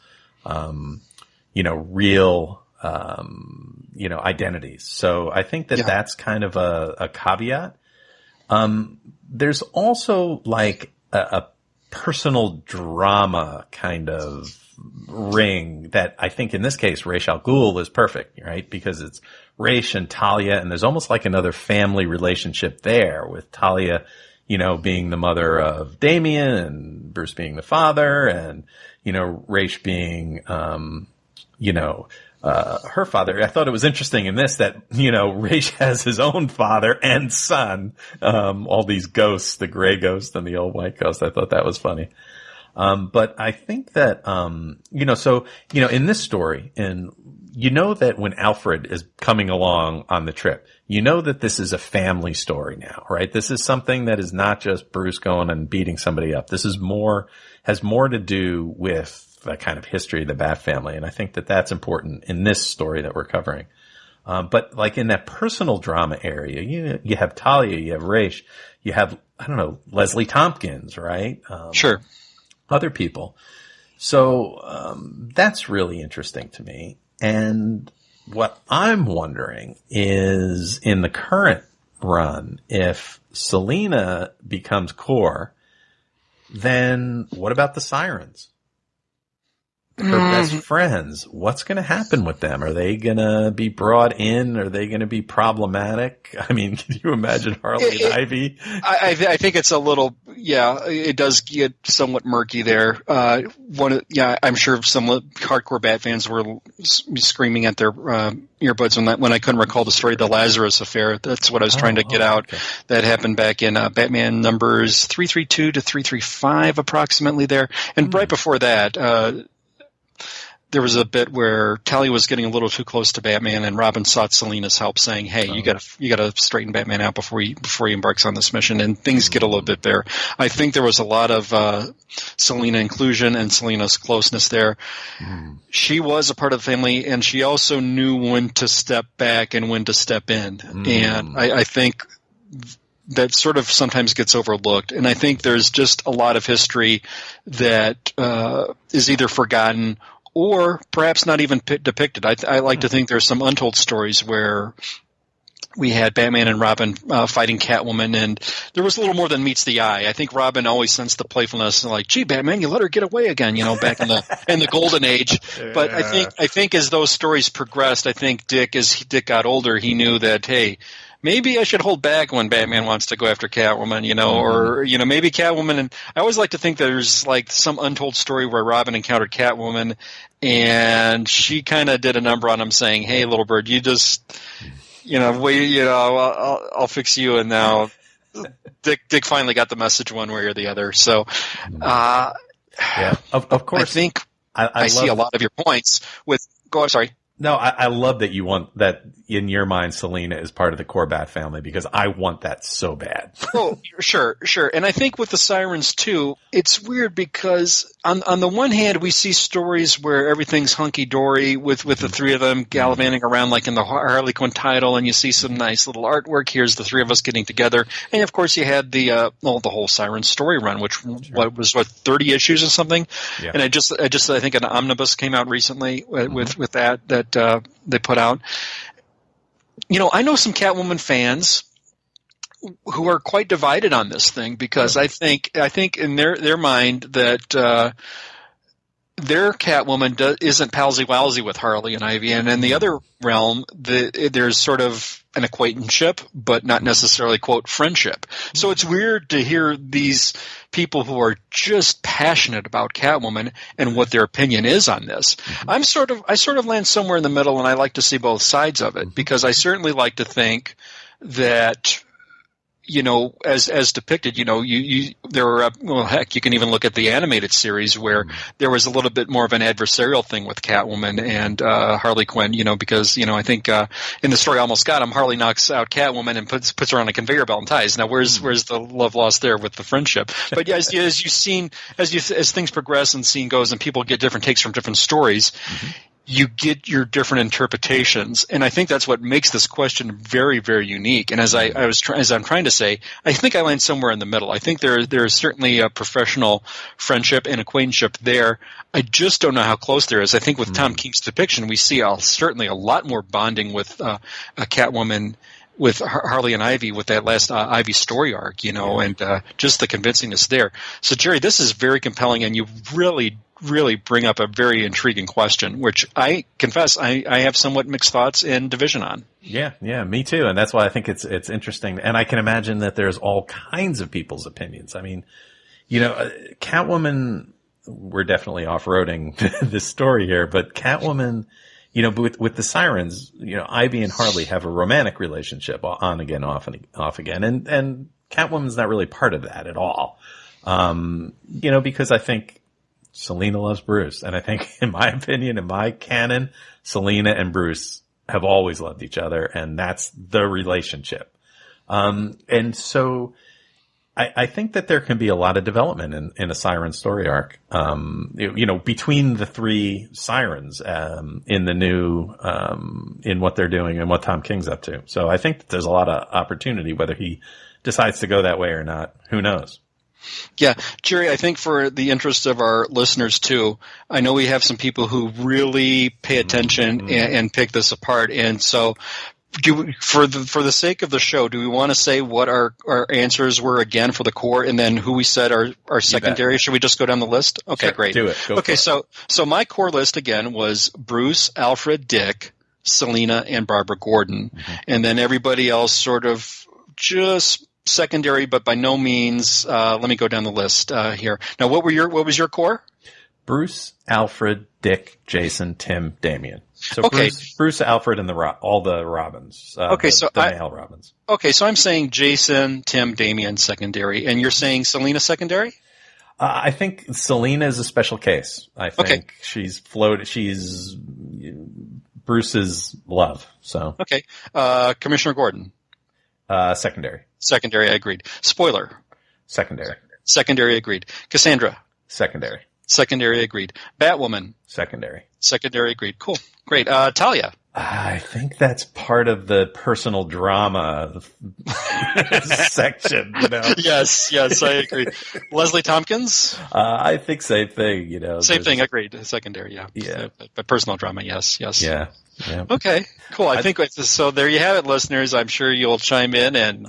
you know, real, you know, identities. So I think that that's kind of a caveat. There's also like a personal drama kind of ring that I think in this case, Ra's al Ghul is perfect, right? Because it's Ra's and Talia, and there's almost like another family relationship there, with Talia, you know, being the mother of Damien and Bruce being the father, and, you know, Ra's being, you know, her father. I thought it was interesting in this that, you know, Ra's has his own father and son, all these ghosts, the gray ghost and the old white ghost. I thought that was funny. But I think that, you know, so, you know, in this story, and you know that when Alfred is coming along on the trip, you know that this is a family story now, right? This is something that is not just Bruce going and beating somebody up. This is has more to do with the kind of history of the Bat family. And I think that that's important in this story that we're covering. But like in that personal drama area, you have Talia, you have Ra's, you have, I don't know, Leslie Tompkins, right? Sure. Other people. So that's really interesting to me. And what I'm wondering is, in the current run, if Selina becomes core, then what about the Sirens? Her best friends, what's going to happen with them? Are they going to be brought in? Are they going to be problematic? I mean, can you imagine Harley and Ivy? I think it's a little, it does get somewhat murky there. I'm sure some hardcore Bat fans were screaming at their earbuds when I couldn't recall the story, the Lazarus Affair. That's what I was trying to get out. Okay. That happened back in Batman numbers 332 to 335 approximately there. And right before that, there was a bit where Talia was getting a little too close to Batman, and Robin sought Selina's help, saying, "Hey, you got to straighten Batman out before he embarks on this mission." And things get a little bit there. I think there was a lot of Selina inclusion and Selina's closeness there. She was a part of the family, and she also knew when to step back and when to step in. And I think that sort of sometimes gets overlooked. And I think there's just a lot of history that is either forgotten or perhaps not even depicted. I like to think there's some untold stories where we had Batman and Robin fighting Catwoman, and there was a little more than meets the eye. I think Robin always sensed the playfulness, and like, gee, Batman, you let her get away again, you know, back in the Golden Age. But I think as those stories progressed, I think as Dick got older, he knew that, hey, maybe I should hold back when Batman wants to go after Catwoman, you know, or, you know, maybe Catwoman. And I always like to think there's like some untold story where Robin encountered Catwoman and she kind of did a number on him saying, hey, little bird, you just, you know, wait, you know, I'll fix you. And now Dick finally got the message one way or the other. So, Yeah, of course. I think I see a love, lot of your points with. Go. Sorry. No, I love that you want that in your mind. Selena is part of the core Bat family because I want that so bad. Oh, sure. And I think with the Sirens too, it's weird because on the one hand we see stories where everything's hunky dory with the three of them gallivanting around like in the Harley Quinn title, and you see some nice little artwork. Here's the three of us getting together, and of course you had the whole Sirens story run, which was 30 issues or something. Yeah. And I think an omnibus came out recently with that they put out. I know some Catwoman fans who are quite divided on this thing because I think in their mind that their Catwoman isn't palsy-walsy with Harley and Ivy, and in the other realm, there's sort of an acquaintanceship, but not necessarily, quote, friendship. So it's weird to hear these people who are just passionate about Catwoman and what their opinion is on this. I sort of land somewhere in the middle, and I like to see both sides of it because I certainly like to think that, as depicted, there were, heck, you can even look at the animated series where there was a little bit more of an adversarial thing with Catwoman and Harley Quinn, because, I think in the story Almost Got Him, Harley knocks out Catwoman and puts her on a conveyor belt and ties. Now, where's the love lost there with the friendship? But as things progress and scene goes and people get different takes from different stories, you get your different interpretations, and I think that's what makes this question very, very unique. And as I'm trying to say, I think I land somewhere in the middle. I think there is certainly a professional friendship and acquaintanceship there. I just don't know how close there is. I think with Tom King's depiction, we see certainly a lot more bonding with a Catwoman with Harley and Ivy with that last Ivy story arc, and just the convincingness there. So, Gerry, this is very compelling, and you really bring up a very intriguing question, which I confess I have somewhat mixed thoughts and division on. Yeah, me too. And that's why I think it's interesting. And I can imagine that there's all kinds of people's opinions. I mean, Catwoman, we're definitely off-roading this story here, but Catwoman, with the Sirens, Ivy and Harley have a romantic relationship on again, off again. And Catwoman's not really part of that at all. Because I think Selena loves Bruce. And I think, in my opinion, in my canon, Selena and Bruce have always loved each other, and that's the relationship. And so I think that there can be a lot of development in a Siren story arc, between the three Sirens, in the new, in what they're doing and what Tom King's up to. So I think that there's a lot of opportunity, whether he decides to go that way or not. Who knows? Yeah, Gerry, I think for the interest of our listeners too, I know we have some people who really pay attention and pick this apart. And so for the sake of the show, do we want to say what our answers were again for the core and then who we said are secondary? Should we just go down the list? Okay, sure, great. Do it. Go okay, for it. So my core list again was Bruce, Alfred, Dick, Selena, and Barbara Gordon. And then everybody else sort of just secondary, but by no means. Let me go down the list here. Now, what was your core? Bruce, Alfred, Dick, Jason, Tim, Damian. So okay. Bruce, Alfred, and all the Robins. The male Robins. Okay, so I'm saying Jason, Tim, Damian secondary, and you're saying Selena secondary? I think Selena is a special case. I think she's Bruce's love. So okay, Commissioner Gordon. Secondary. Secondary, I agreed. Spoiler. Secondary. Secondary, agreed. Cassandra. Secondary. Secondary, agreed. Batwoman. Secondary. Secondary, agreed. Cool. Great. Talia. I think that's part of the personal drama section, Yes, I agree. Leslie Tompkins? I think same thing, Same thing, agreed. Secondary, yeah. Yeah. But personal drama, yes. Yeah. Okay, cool. I think so. There you have it, listeners. I'm sure you'll chime in and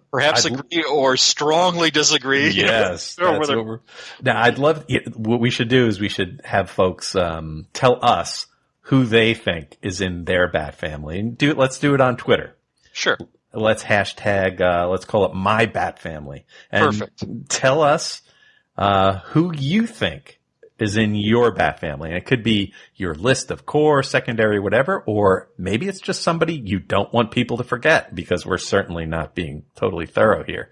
perhaps agree or strongly disagree. Yes. Now, I'd love. What we should do is we should have folks tell us who they think is in their Bat family, and let's do it on Twitter. Sure. Let's hashtag. Let's call it My Bat Family. And perfect. Tell us who you think is in your Bat family. And it could be your list of core, secondary, whatever, or maybe it's just somebody you don't want people to forget, because we're certainly not being totally thorough here.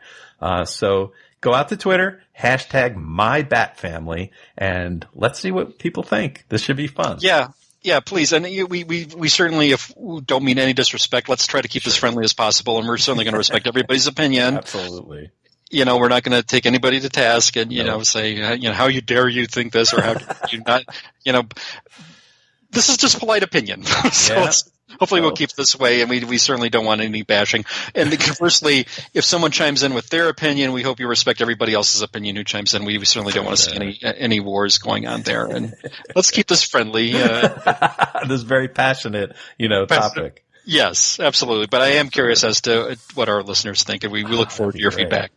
So go out to Twitter, hashtag #MyBatFamily, and let's see what people think. This should be fun. Yeah, please. And we certainly don't mean any disrespect. Let's try to keep this friendly as possible, and we're certainly going to respect everybody's opinion. Absolutely. We're not going to take anybody to task and, say, how you dare you think this or how you not, this is just polite opinion. So hopefully we'll keep this way, and we certainly don't want any bashing. And conversely, if someone chimes in with their opinion, we hope you respect everybody else's opinion who chimes in. We certainly don't want to see any wars going on there. And let's keep this friendly. This very passionate, topic. Yes, absolutely. But I am curious as to what our listeners think, and we look forward to your feedback.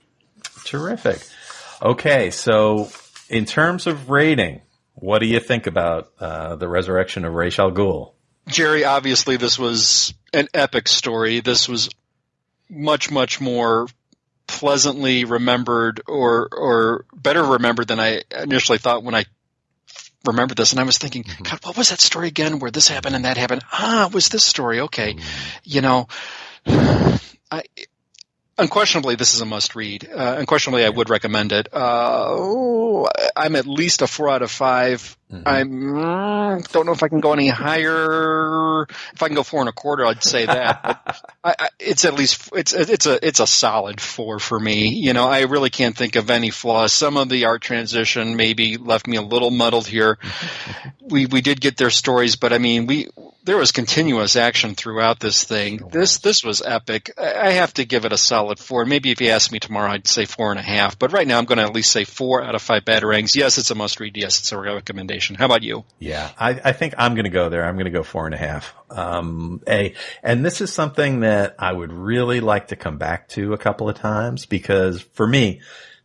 Terrific. Okay, so in terms of rating, what do you think about the resurrection of Ra's al Ghul? Gerry, obviously this was an epic story. This was much, much more pleasantly remembered or better remembered than I initially thought when I remembered this. And I was thinking, God, what was that story again where this happened and that happened? It was this story. Okay. Unquestionably, this is a must-read. Unquestionably, I would recommend it. I'm at least a 4 out of 5. I don't know if I can go any higher. If I can go 4 1/4, I'd say that. But it's at least it's a solid 4 for me. I really can't think of any flaws. Some of the art transition maybe left me a little muddled here. We did get their stories, but I mean there was continuous action throughout this thing. This was epic. I have to give it a solid 4. Maybe if you asked me tomorrow, I'd say 4.5. But right now, I'm going to at least say 4 out of 5 batarangs. Yes, it's a must-read. Yes, it's a recommendation. How about you? Yeah, I think I'm going to go there. I'm going to go 4.5. And this is something that I would really like to come back to a couple of times, because for me,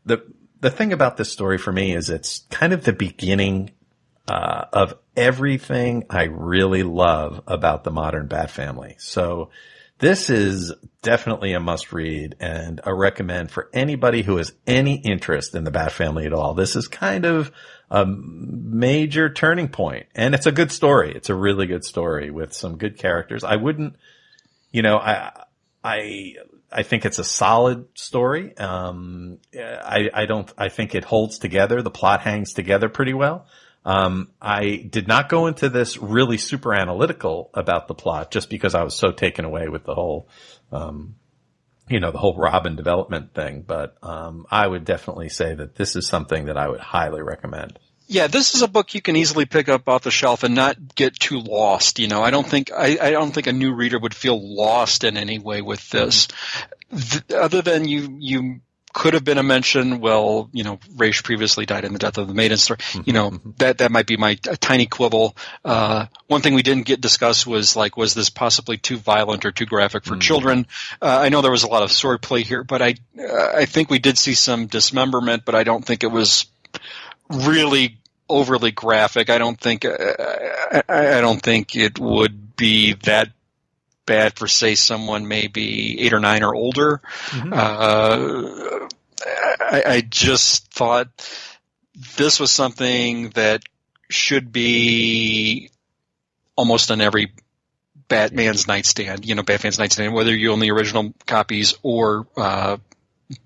the thing about this story for me is it's kind of the beginning of everything I really love about the modern Bat family. So this is definitely a must read and a recommend for anybody who has any interest in the Bat family at all. This is kind of a major turning point, and it's a good story. It's a really good story with some good characters. I wouldn't, I think it's a solid story. I think it holds together. The plot hangs together pretty well. I did not go into this really super analytical about the plot just because I was so taken away with the whole, the whole Robin development thing. But, I would definitely say that this is something that I would highly recommend. Yeah, this is a book you can easily pick up off the shelf and not get too lost. I don't think a new reader would feel lost in any way with this, other than you could have been a mention. Well, Ra's previously died in the Death of the Maiden story. That might be my tiny quibble. One thing we didn't get discussed was this possibly too violent or too graphic for children? I know there was a lot of swordplay here, but I think we did see some dismemberment, but I don't think it was really overly graphic. I don't think it would be that bad for, say, someone maybe 8 or 9 or older. I just thought this was something that should be almost on every Batman's nightstand, Batman's nightstand, whether you own the original copies or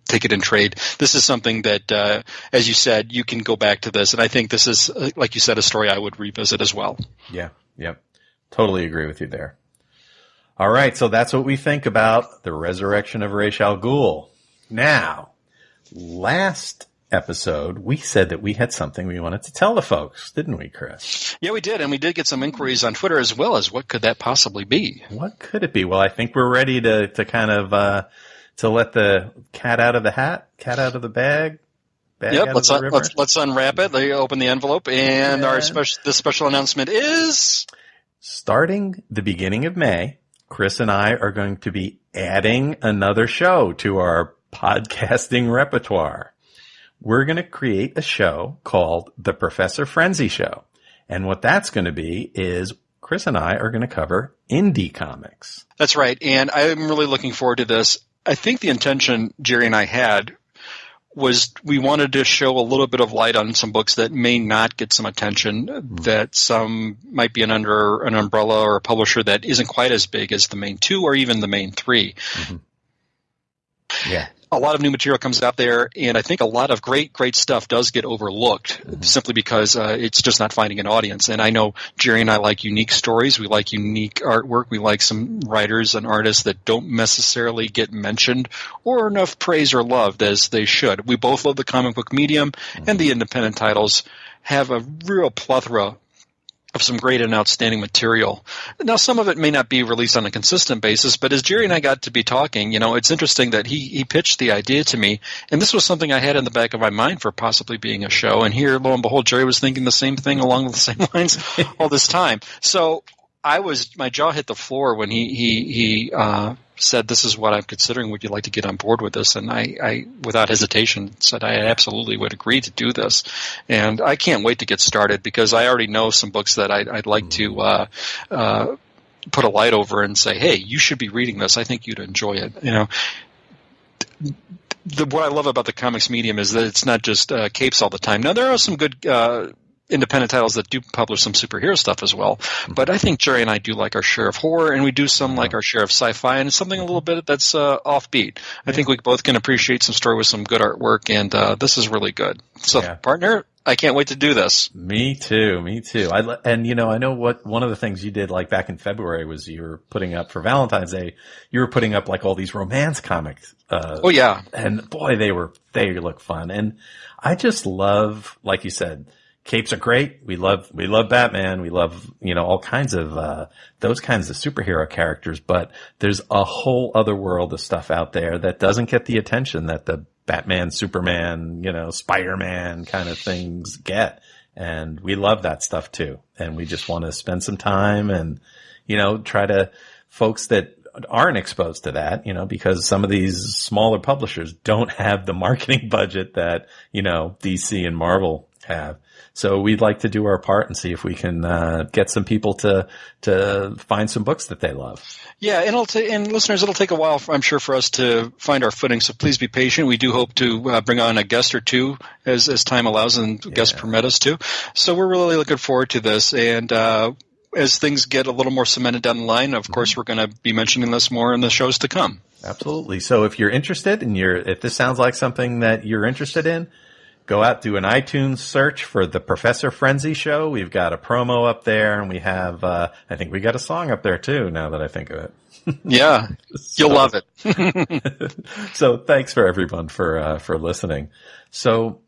take it in trade. This is something that, as you said, you can go back to this. And I think this is, like you said, a story I would revisit as well. Yeah. Yep. Totally agree with you there. All right. So that's what we think about the resurrection of Ra's al Ghul. Now, last episode, we said that we had something we wanted to tell the folks, didn't we, Chris? Yeah, we did. And we did get some inquiries on Twitter as well as what could that possibly be? What could it be? Well, I think we're ready to kind of, to let the cat out of the hat, cat out of the bag. Yep, let's unwrap it. They open the envelope, and the special announcement is starting the beginning of May. Chris and I are going to be adding another show to our podcasting repertoire. We're going to create a show called The Professor Frenzy Show, and what that's going to be is Chris and I are going to cover indie comics. That's right, and I'm really looking forward to this. I think the intention Gerry and I had was we wanted to show a little bit of light on some books that may not get some attention, that some might be under an umbrella or a publisher that isn't quite as big as the main 2 or even the main 3. Yeah. a lot of new material comes out there, and I think a lot of great stuff does get overlooked simply because it's just not finding an audience. And I know Gerry and I like unique stories. We like unique artwork. We like some writers and artists that don't necessarily get mentioned or enough praise or loved as they should. We both love the comic book medium, and the independent titles have a real plethora of some great and outstanding material. Now, some of it may not be released on a consistent basis, but as Gerry and I got to be talking, it's interesting that he pitched the idea to me, and this was something I had in the back of my mind for possibly being a show, and here, lo and behold, Gerry was thinking the same thing along the same lines all this time. So my jaw hit the floor when he said, "This is what I'm considering. Would you like to get on board with this?" And I without hesitation, said I absolutely would agree to do this. And I can't wait to get started because I already know some books that I'd like to put a light over and say, "Hey, you should be reading this. I think you'd enjoy it." What I love about the comics medium is that it's not just capes all the time. Now, there are some good independent titles that do publish some superhero stuff as well, but I think Gerry and I do like our share of horror, and we do some like our share of sci-fi, and it's something a little bit that's offbeat. I think we both can appreciate some story with some good artwork, and this is really good. So, partner, I can't wait to do this. Me too. I know what one of the things you did like back in February was you were putting up for Valentine's Day. You were putting up like all these romance comics. Oh yeah, and boy, they look fun, and I just love, like you said, capes are great. We love Batman. We love, all kinds of, those kinds of superhero characters, but there's a whole other world of stuff out there that doesn't get the attention that the Batman, Superman, Spider-Man kind of things get. And we love that stuff too. And we just want to spend some time and, try to folks that aren't exposed to that, because some of these smaller publishers don't have the marketing budget that, DC and Marvel have. So we'd like to do our part and see if we can get some people to find some books that they love. Yeah, and listeners, it'll take a while, I'm sure, for us to find our footing. So please be patient. We do hope to bring on a guest or two as time allows and guests permit us to. So we're really looking forward to this. And as things get a little more cemented down the line, of course, we're going to be mentioning this more in the shows to come. Absolutely. So if you're interested and if this sounds like something that you're interested in, go out, do an iTunes search for the Professor Frenzy Show. We've got a promo up there, and we have, I think we got a song up there too, now that I think of it. Yeah, you'll love it. So thanks for everyone for listening. So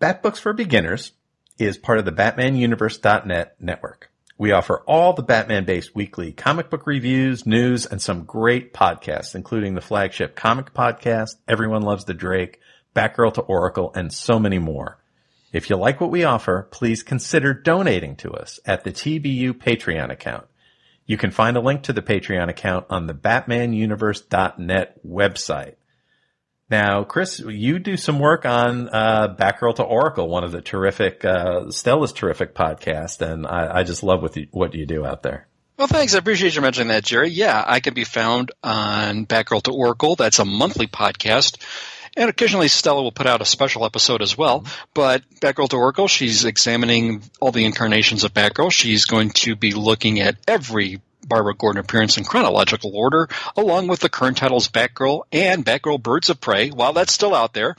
Bat Books for Beginners is part of the BatmanUniverse.net network. We offer all the Batman-based weekly comic book reviews, news, and some great podcasts, including the flagship comic podcast, Everyone Loves the Drake, Batgirl to Oracle, and so many more. If you like what we offer, please consider donating to us at the TBU Patreon account. You can find a link to the Patreon account on the BatmanUniverse.net website. Now, Chris, you do some work on Batgirl to Oracle, one of the terrific, Stella's terrific podcast, and I just love what you do out there. Well, thanks. I appreciate you mentioning that, Gerry. Yeah, I can be found on Batgirl to Oracle. That's a monthly podcast. And occasionally Stella will put out a special episode as well. But Batgirl to Oracle, she's examining all the incarnations of Batgirl. She's going to be looking at every Barbara Gordon appearance in chronological order, along with the current titles Batgirl and Batgirl Birds of Prey, while that's still out there.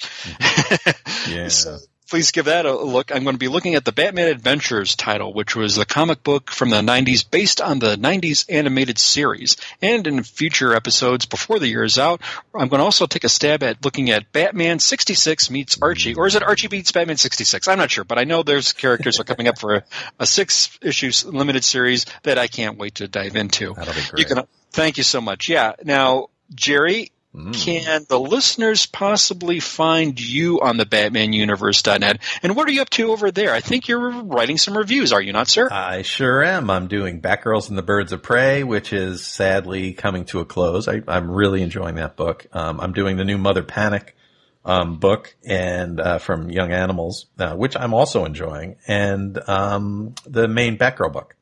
Yeah. So please give that a look. I'm going to be looking at the Batman Adventures title, which was the comic book from the 90s based on the 90s animated series. And in future episodes before the year is out, I'm going to also take a stab at looking at Batman 66 meets Archie. Or is it Archie meets Batman 66? I'm not sure, but I know there's characters are coming up for a 6-issue limited series that I can't wait to dive into. That'll be great. Thank you so much. Yeah. Now, Gerry, can the listeners possibly find you on the BatmanUniverse.net? And what are you up to over there? I think you're writing some reviews, are you not, sir? I sure am. I'm doing Batgirls and the Birds of Prey, which is sadly coming to a close. I'm really enjoying that book. I'm doing the new Mother Panic book and from Young Animals, which I'm also enjoying, and the main Batgirl book.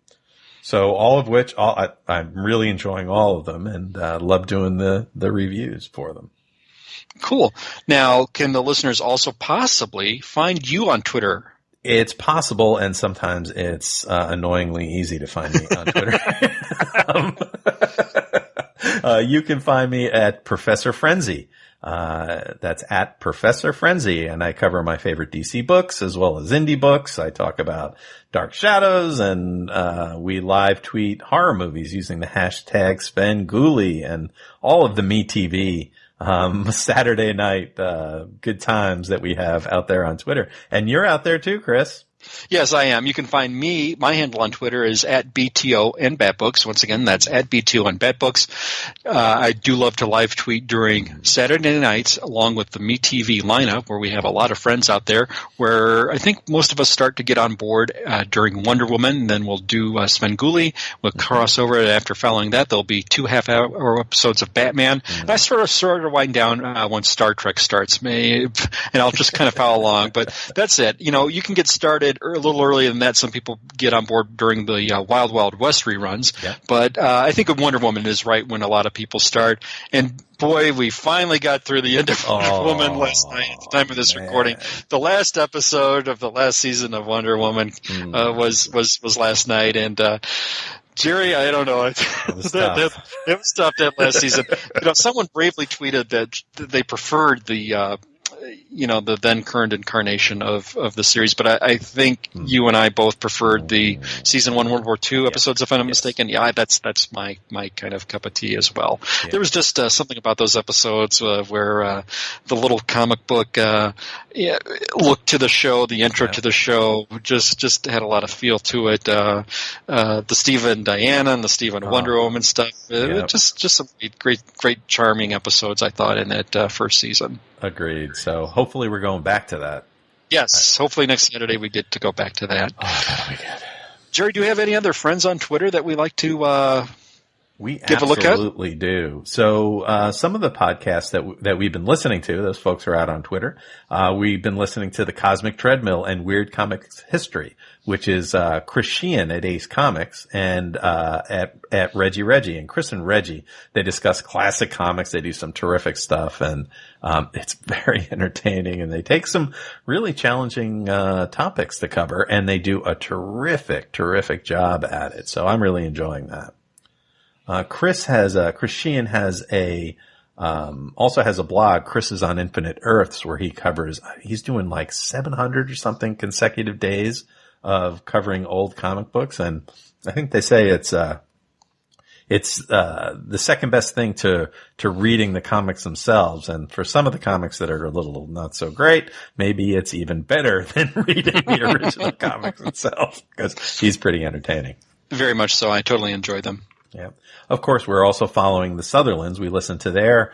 So all of which, I'm really enjoying all of them and love doing the reviews for them. Cool. Now, can the listeners also possibly find you on Twitter? It's possible, and sometimes it's annoyingly easy to find me on Twitter. You can find me at Professor Frenzy. That's at Professor Frenzy, and I cover my favorite DC books as well as indie books. I talk about Dark Shadows, and we live tweet horror movies using the hashtag SpenGhoulie and all of the MeTV Saturday night good times that we have out there on Twitter. And you're out there too, Chris. Yes, I am. You can find me. My handle on Twitter is at BTO and Batbooks. Once again, that's at BTO and Batbooks. I do love to live tweet during Saturday nights along with the MeTV lineup, where we have a lot of friends out there, where I think most of us start to get on board during Wonder Woman, and then we'll do SpenGhoulie. We'll cross over it after following that. There'll be 2 half-hour episodes of Batman. And I sort of wind down once Star Trek starts, and I'll just kind of follow along. But that's it. You can get started a little earlier than that. Some people get on board during the Wild Wild West reruns. Yeah. But I think Wonder Woman is right when a lot of people start. And boy, we finally got through the end of Wonder Woman last night at the time of this recording. The last episode of the last season of Wonder Woman was last night. And Gerry, I don't know. It was tough that last season. Someone bravely tweeted that they preferred the then current incarnation of the series. But I think you and I both preferred the season 1 World War II episodes, if I'm not mistaken. Yeah, that's my kind of cup of tea as well. Yeah. There was just something about those episodes where the little comic book look to the show, the intro to the show, just had a lot of feel to it. The Steve and Diana and the Steve and Wonder Woman stuff. Just some great, charming episodes, I thought, in that first season. Agreed. So hopefully we're going back to that. Yes. Hopefully next Saturday we get to go back to that. Oh, that'll be good. Gerry, do you have any other friends on Twitter that we like to give a look at? We absolutely do. So some of the podcasts that we've been listening to, those folks are out on Twitter. We've been listening to The Cosmic Treadmill and Weird Comics History, which is Chris Sheehan at Ace Comics and at Reggie. And Chris and Reggie, they discuss classic comics. They do some terrific stuff, and it's very entertaining. And they take some really challenging topics to cover, and they do a terrific job at it. So I'm really enjoying that. Chris Sheehan also has a blog. Chris is on Infinite Earths, where he's doing like 700 or something consecutive days of covering old comic books. And I think they say it's the second best thing to reading the comics themselves. And for some of the comics that are a little not so great, maybe it's even better than reading the original comics themselves, because he's pretty entertaining. Very much so. I totally enjoy them. Yeah. Of course, we're also following the Sutherlands. We listen to their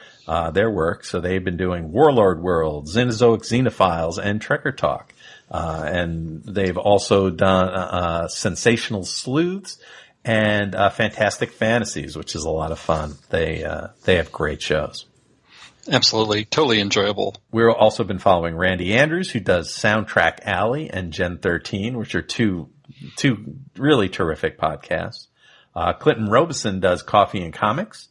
work. So they've been doing Warlord World, Xenozoic Xenophiles, and Trekker Talk. And they've also done Sensational Sleuths and Fantastic Fantasies, which is a lot of fun. They have great shows. Absolutely. Totally enjoyable. We've also been following Randy Andrews, who does Soundtrack Alley and Gen 13, which are two really terrific podcasts. Clinton Robeson does Coffee and Comics.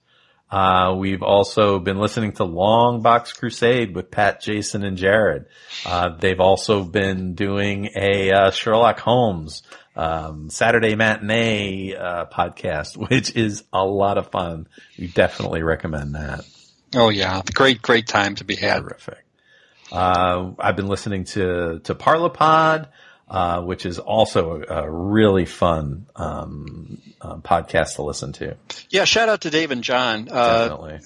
We've also been listening to Long Box Crusade with Pat, Jason, and Jared. They've also been doing a Sherlock Holmes Saturday matinee podcast, which is a lot of fun. We definitely recommend that. Oh yeah, great time to be had. Terrific. I've been listening to Parlapod, which is also a really fun podcast to listen to. Yeah, shout out to Dave and John. Definitely.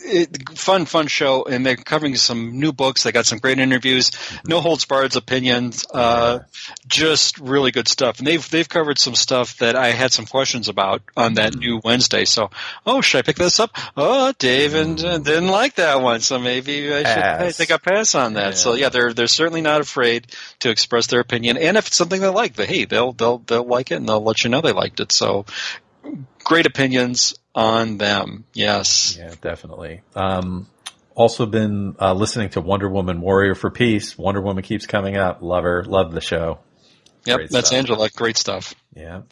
Fun show, and they're covering some new books. They got some great interviews. No holds barred opinions. Just really good stuff. And they've covered some stuff that I had some questions about on that new Wednesday. So, should I pick this up? Dave and didn't like that one, so maybe I should take a pass on that. Yeah. So yeah, they're certainly not afraid to express their opinion. And if it's something they like, they'll like it and they'll let you know they liked it. So great opinions on them. Yes. Yeah, definitely. Also been listening to Wonder Woman Warrior for Peace. Wonder Woman keeps coming up. Love her. Love the show. Yep, that's stuff. Angela. Great stuff. Yeah.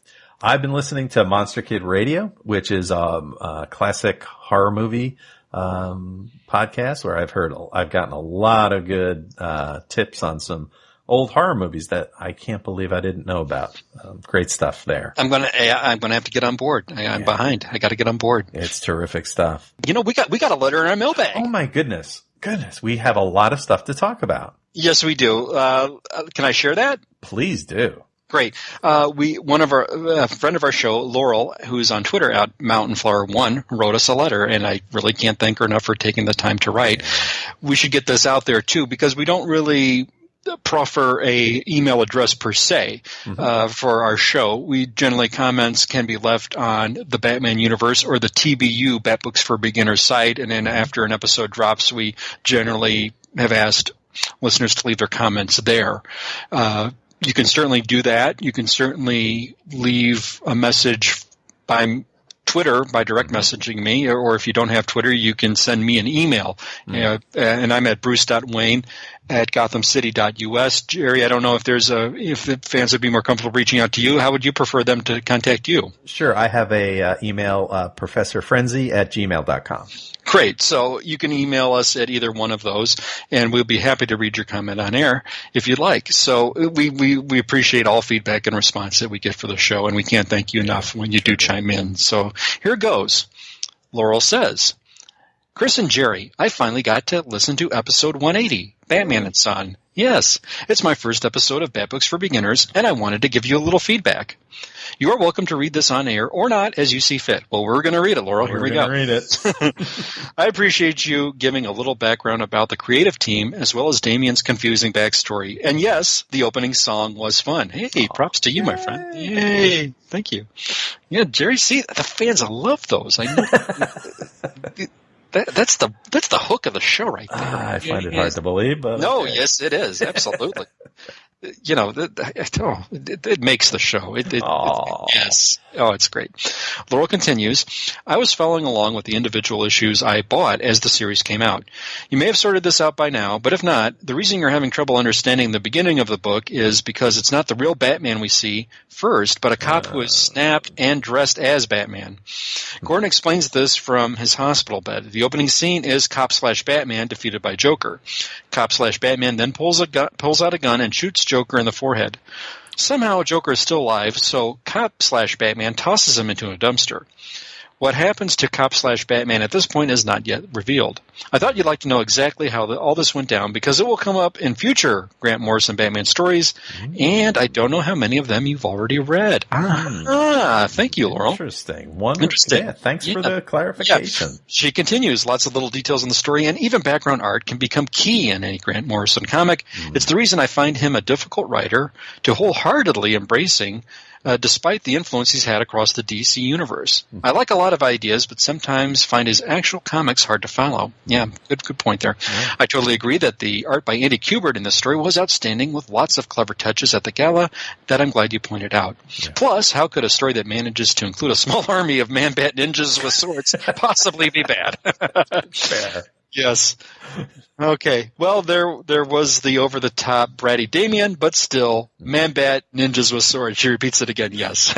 I've been listening to Monster Kid Radio, which is a classic horror movie podcast where I've gotten a lot of good tips on some old horror movies that I can't believe I didn't know about. Great stuff there. I'm gonna have to get on board. I'm behind. I got to get on board. It's terrific stuff. We got a letter in our mailbag. Oh my goodness! goodness, we have a lot of stuff to talk about. Yes, we do. Can I share that? Please do. Great. A friend of our show, Laurel, who's on Twitter at Mountainflower1, wrote us a letter, and I really can't thank her enough for taking the time to write. We should get this out there too, because we don't really proffer a email address per se for our show. We generally comments can be left on the Batman Universe or the TBU Bat Books for Beginners site, and then after an episode drops, we generally have asked listeners to leave their comments there. You can certainly do that. You can certainly leave a message by Twitter by direct messaging me, or if you don't have Twitter, you can send me an email. And I'm at bruce.wayne@gothamcity.us. Gerry, I don't know if if the fans would be more comfortable reaching out to you. How would you prefer them to contact you? Sure. I have a email, professorfrenzy@gmail.com. Great. So you can email us at either one of those, and we'll be happy to read your comment on air if you'd like. So we appreciate all feedback and response that we get for the show, and we can't thank you enough when you do chime in. So here goes. Laurel says, Chris and Gerry, I finally got to listen to episode 180, Batman and Son. Yes, it's my first episode of Bat Books for Beginners, and I wanted to give you a little feedback. You are welcome to read this on air or not as you see fit. Well, we're going to read it, Laurel. Here we go. Read it. I appreciate you giving a little background about the creative team as well as Damien's confusing backstory. And yes, the opening song was fun. Hey, props to you, my friend. Yay. Thank you. Yeah, Gerry, see, the fans love those. I know. That's the hook of the show right there. I find it hard to believe, but no, okay. Yes, it is. Absolutely. You know, it makes the show. Yes. Oh, it's great. Laurel continues, I was following along with the individual issues I bought as the series came out. You may have sorted this out by now, but if not, the reason you're having trouble understanding the beginning of the book is because it's not the real Batman we see first, but a cop who is snapped and dressed as Batman. Gordon explains this from his hospital bed. The opening scene is Cop/Batman defeated by Joker. Cop/Batman then pulls out a gun and shoots Joker in the forehead. Somehow Joker is still alive, so Cop/Batman tosses him into a dumpster. What happens to Cop/Batman at this point is not yet revealed. I thought you'd like to know exactly how all this went down because it will come up in future Grant Morrison Batman stories, and I don't know how many of them you've already read. Thank you, Laurel. Interesting. Interesting. Yeah, thanks for the clarification. Yeah. She continues, lots of little details in the story and even background art can become key in any Grant Morrison comic. It's the reason I find him a difficult writer to wholeheartedly embracing despite the influence he's had across the DC universe. I like a lot of ideas, but sometimes find his actual comics hard to follow. Yeah, good point there. Yeah. I totally agree that the art by Andy Kubert in this story was outstanding with lots of clever touches at the gala that I'm glad you pointed out. Yeah. Plus, how could a story that manages to include a small army of man-bat ninjas with swords possibly be bad? Fair. Yes. Okay. Well, there was the over-the-top bratty Damien, but still, man-bat ninjas with swords. She repeats it again. Yes.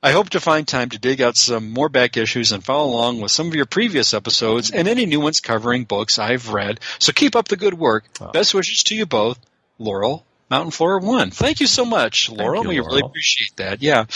I hope to find time to dig out some more back issues and follow along with some of your previous episodes and any new ones covering books I've read. So keep up the good work. Best wishes to you both, Laurel. Mountain Flora 1. Thank you so much, Laurel. We really appreciate that. Yeah.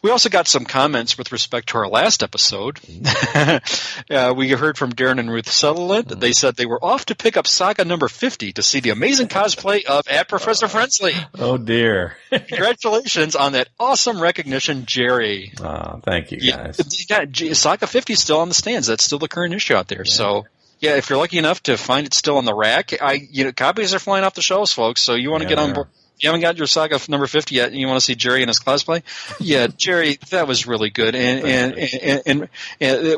We also got some comments with respect to our last episode. We heard from Darren and Ruth Sutherland. They said they were off to pick up Saga number 50 to see the amazing cosplay of Professor Frensley. Oh, dear. Congratulations on that awesome recognition, Gerry. Thank you, guys. Yeah, Saga 50 is still on the stands. That's still the current issue out there. Yeah. So, yeah, if you're lucky enough to find it still on the rack, copies are flying off the shelves, folks. So you want to get on board. If you haven't got your Saga number 50 yet, and you want to see Gerry in his cosplay, yeah, Gerry, that was really good. And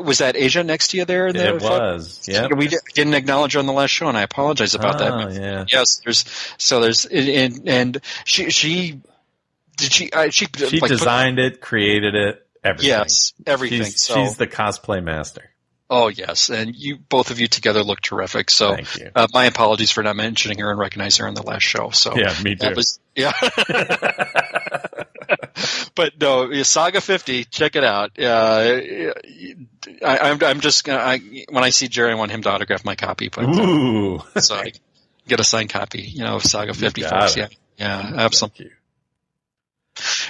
was that Asia next to you there? It was. Yeah. We didn't acknowledge her on the last show, and I apologize about that. Oh, yeah. Yes, she designed it, created it, everything. Yes, everything. She's the cosplay master. Oh, yes, and both of you together look terrific. So, thank you. My apologies for not mentioning her and recognizing her in the last show. So, yeah, me too. But no, Saga 50, check it out. I'm just gonna, when I see Gerry, I want him to autograph my copy. But, ooh, so I get a signed copy, of Saga 50, folks. Yeah, absolutely.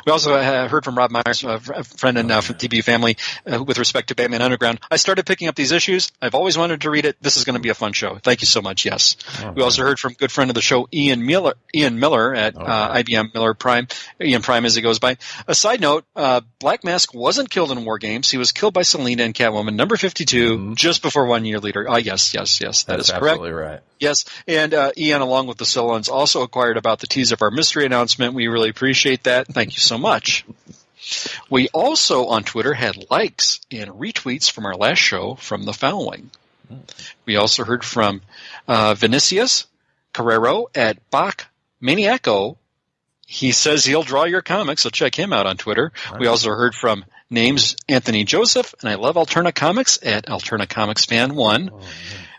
We also heard from Rob Myers, a friend and from TBU family, with respect to Batman Underground. I started picking up these issues. I've always wanted to read it. This is going to be a fun show. Thank you so much. Yes. We also heard from good friend of the show, Ian Miller at IBM Miller Prime, Ian Prime as he goes by. A side note, Black Mask wasn't killed in War Games. He was killed by Selina and Catwoman, number 52, just before 1 year later. Yes. That is correct. Absolutely right. Yes, and Ian, along with the Solons, also acquired about the tease of our mystery announcement. We really appreciate that. Thank you so much. We also, on Twitter, had likes and retweets from our last show from the following. We also heard from Vinicius Carrero at Bach Maniaco. He says he'll draw your comics, so check him out on Twitter. Right. We also heard from Names Anthony Joseph, and I love Alterna Comics at Alterna Comics Fan 1. Oh,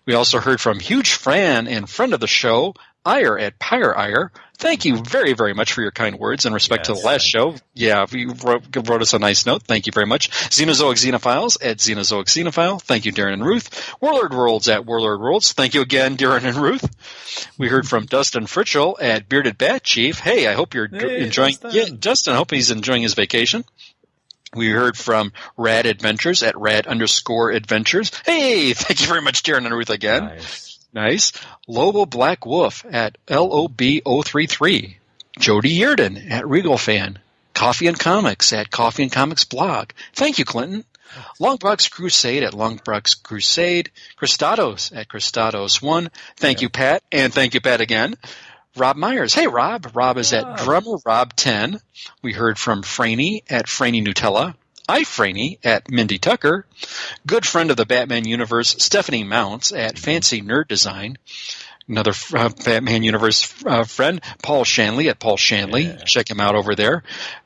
we also heard from huge fan and friend of the show, Ire at Pyre Ire. Thank you very, very much for your kind words in respect to the last show. Yeah, you wrote us a nice note. Thank you very much. Xenozoic Xenophiles at Xenozoic Xenophile. Thank you, Darren and Ruth. Warlord Worlds at Warlord Worlds. Thank you again, Darren and Ruth. We heard from Dustin Fritchell at Bearded Bat Chief. Hey, I hope you're enjoying. Dustin. Yeah, Dustin, I hope he's enjoying his vacation. We heard from Rad Adventures at Rad_Adventures. Hey, thank you very much, Darren and Ruth again. Nice. Lobo Black Wolf at LOB033. Jody Yearden at Regal Fan. Coffee and Comics at Coffee and Comics Blog. Thank you, Clinton. Longbox Crusade at Longbox Crusade. Christados at Christados1. Thank you, Pat. And thank you, Pat, again. Rob Myers. Hey, Rob. Rob is at Drummer Rob 10. We heard from Franny at Franny Nutella. Franny at Mindy Tucker. Good friend of the Batman universe, Stephanie Mounts at Fancy Nerd Design. Another Batman universe friend, Paul Shanley at Paul Shanley. Yeah. Check him out over there.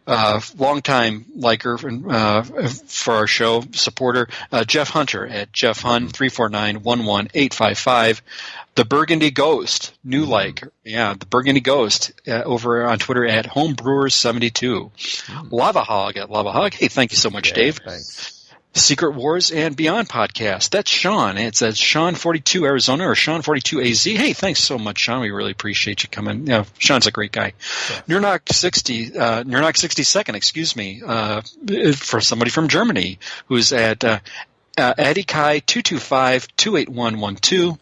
Longtime liker for our show, supporter, Jeff Hunter at Jeff Hun 349-11855. The Burgundy Ghost, new liker. Yeah, the Burgundy Ghost over on Twitter at Homebrewers72. Lava Hog at Lava Hog. Hey, thank you so much, Dave. Thanks. Secret Wars and Beyond podcast. That's Sean. It's at Sean42 Arizona or Sean42AZ. Hey, thanks so much, Sean. We really appreciate you coming. Yeah, Sean's a great guy. Nurnock 62nd, excuse me, for somebody from Germany who's at Adikai225-28112.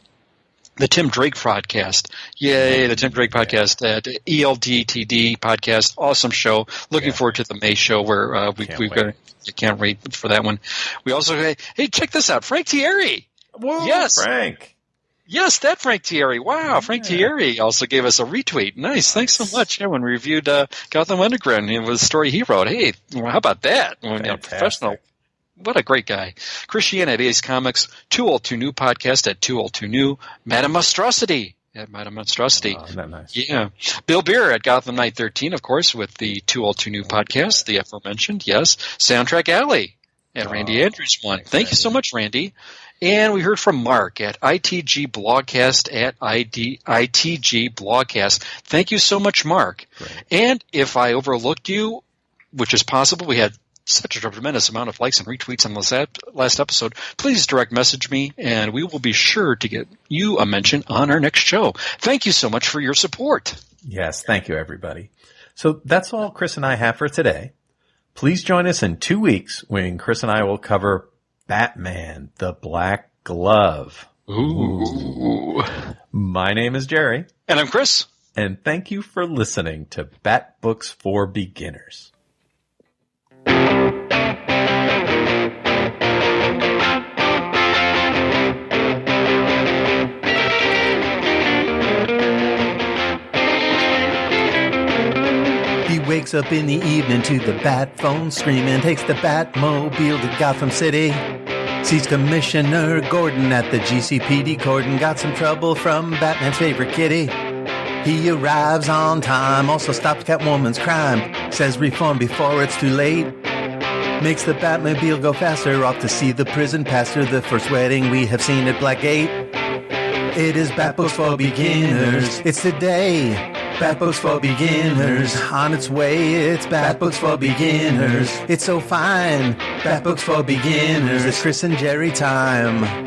The Tim Drake podcast. Yay, the Tim Drake podcast at ELDTD podcast. Awesome show. Looking forward to the May show where we've got. I can't wait for that one. We also, hey, check this out. Frank Thierry. Whoa, yes. Frank. Yes, that Frank Thierry. Wow, Frank Thierry also gave us a retweet. Nice. Thanks so much. Yeah, when we reviewed Gotham Underground, it was a story he wrote. Hey, well, how about that? Professional. What a great guy. Christian at Ace Comics, Too Old Too New podcast at Too Old Too New. Madame Monstrosity at Madame Monstrosity. Oh, isn't that nice? Yeah. Bill Beer at Gotham Knight 13, of course, with the Too Old Too New podcast, the aforementioned. Yes. Soundtrack Alley at Randy Andrews one. Thank you so much, Randy. And we heard from Mark at ITG Blogcast at ITG Blogcast. Thank you so much, Mark. Great. And if I overlooked you, which is possible, we had such a tremendous amount of likes and retweets on this last episode, please direct message me, and we will be sure to get you a mention on our next show. Thank you so much for your support. Yes, thank you, everybody. So that's all Chris and I have for today. Please join us in 2 weeks when Chris and I will cover Batman, the Black Glove. Ooh. My name is Gerry. And I'm Chris. And thank you for listening to Bat Books for Beginners. He wakes up in the evening to the bat phone screaming, takes the Batmobile to Gotham City, sees Commissioner Gordon at the GCPD cordon, got some trouble from Batman's favorite kitty. He arrives on time, also stops Catwoman's crime, says reform before it's too late, makes the Batmobile go faster, off to see the prison pastor, the first wedding we have seen at Blackgate. It is Bat Books for Beginners, it's today. Bat Books for Beginners, on its way, it's Bat Books for Beginners. It's so fine, Bat Books for Beginners, it's Chris and Gerry time.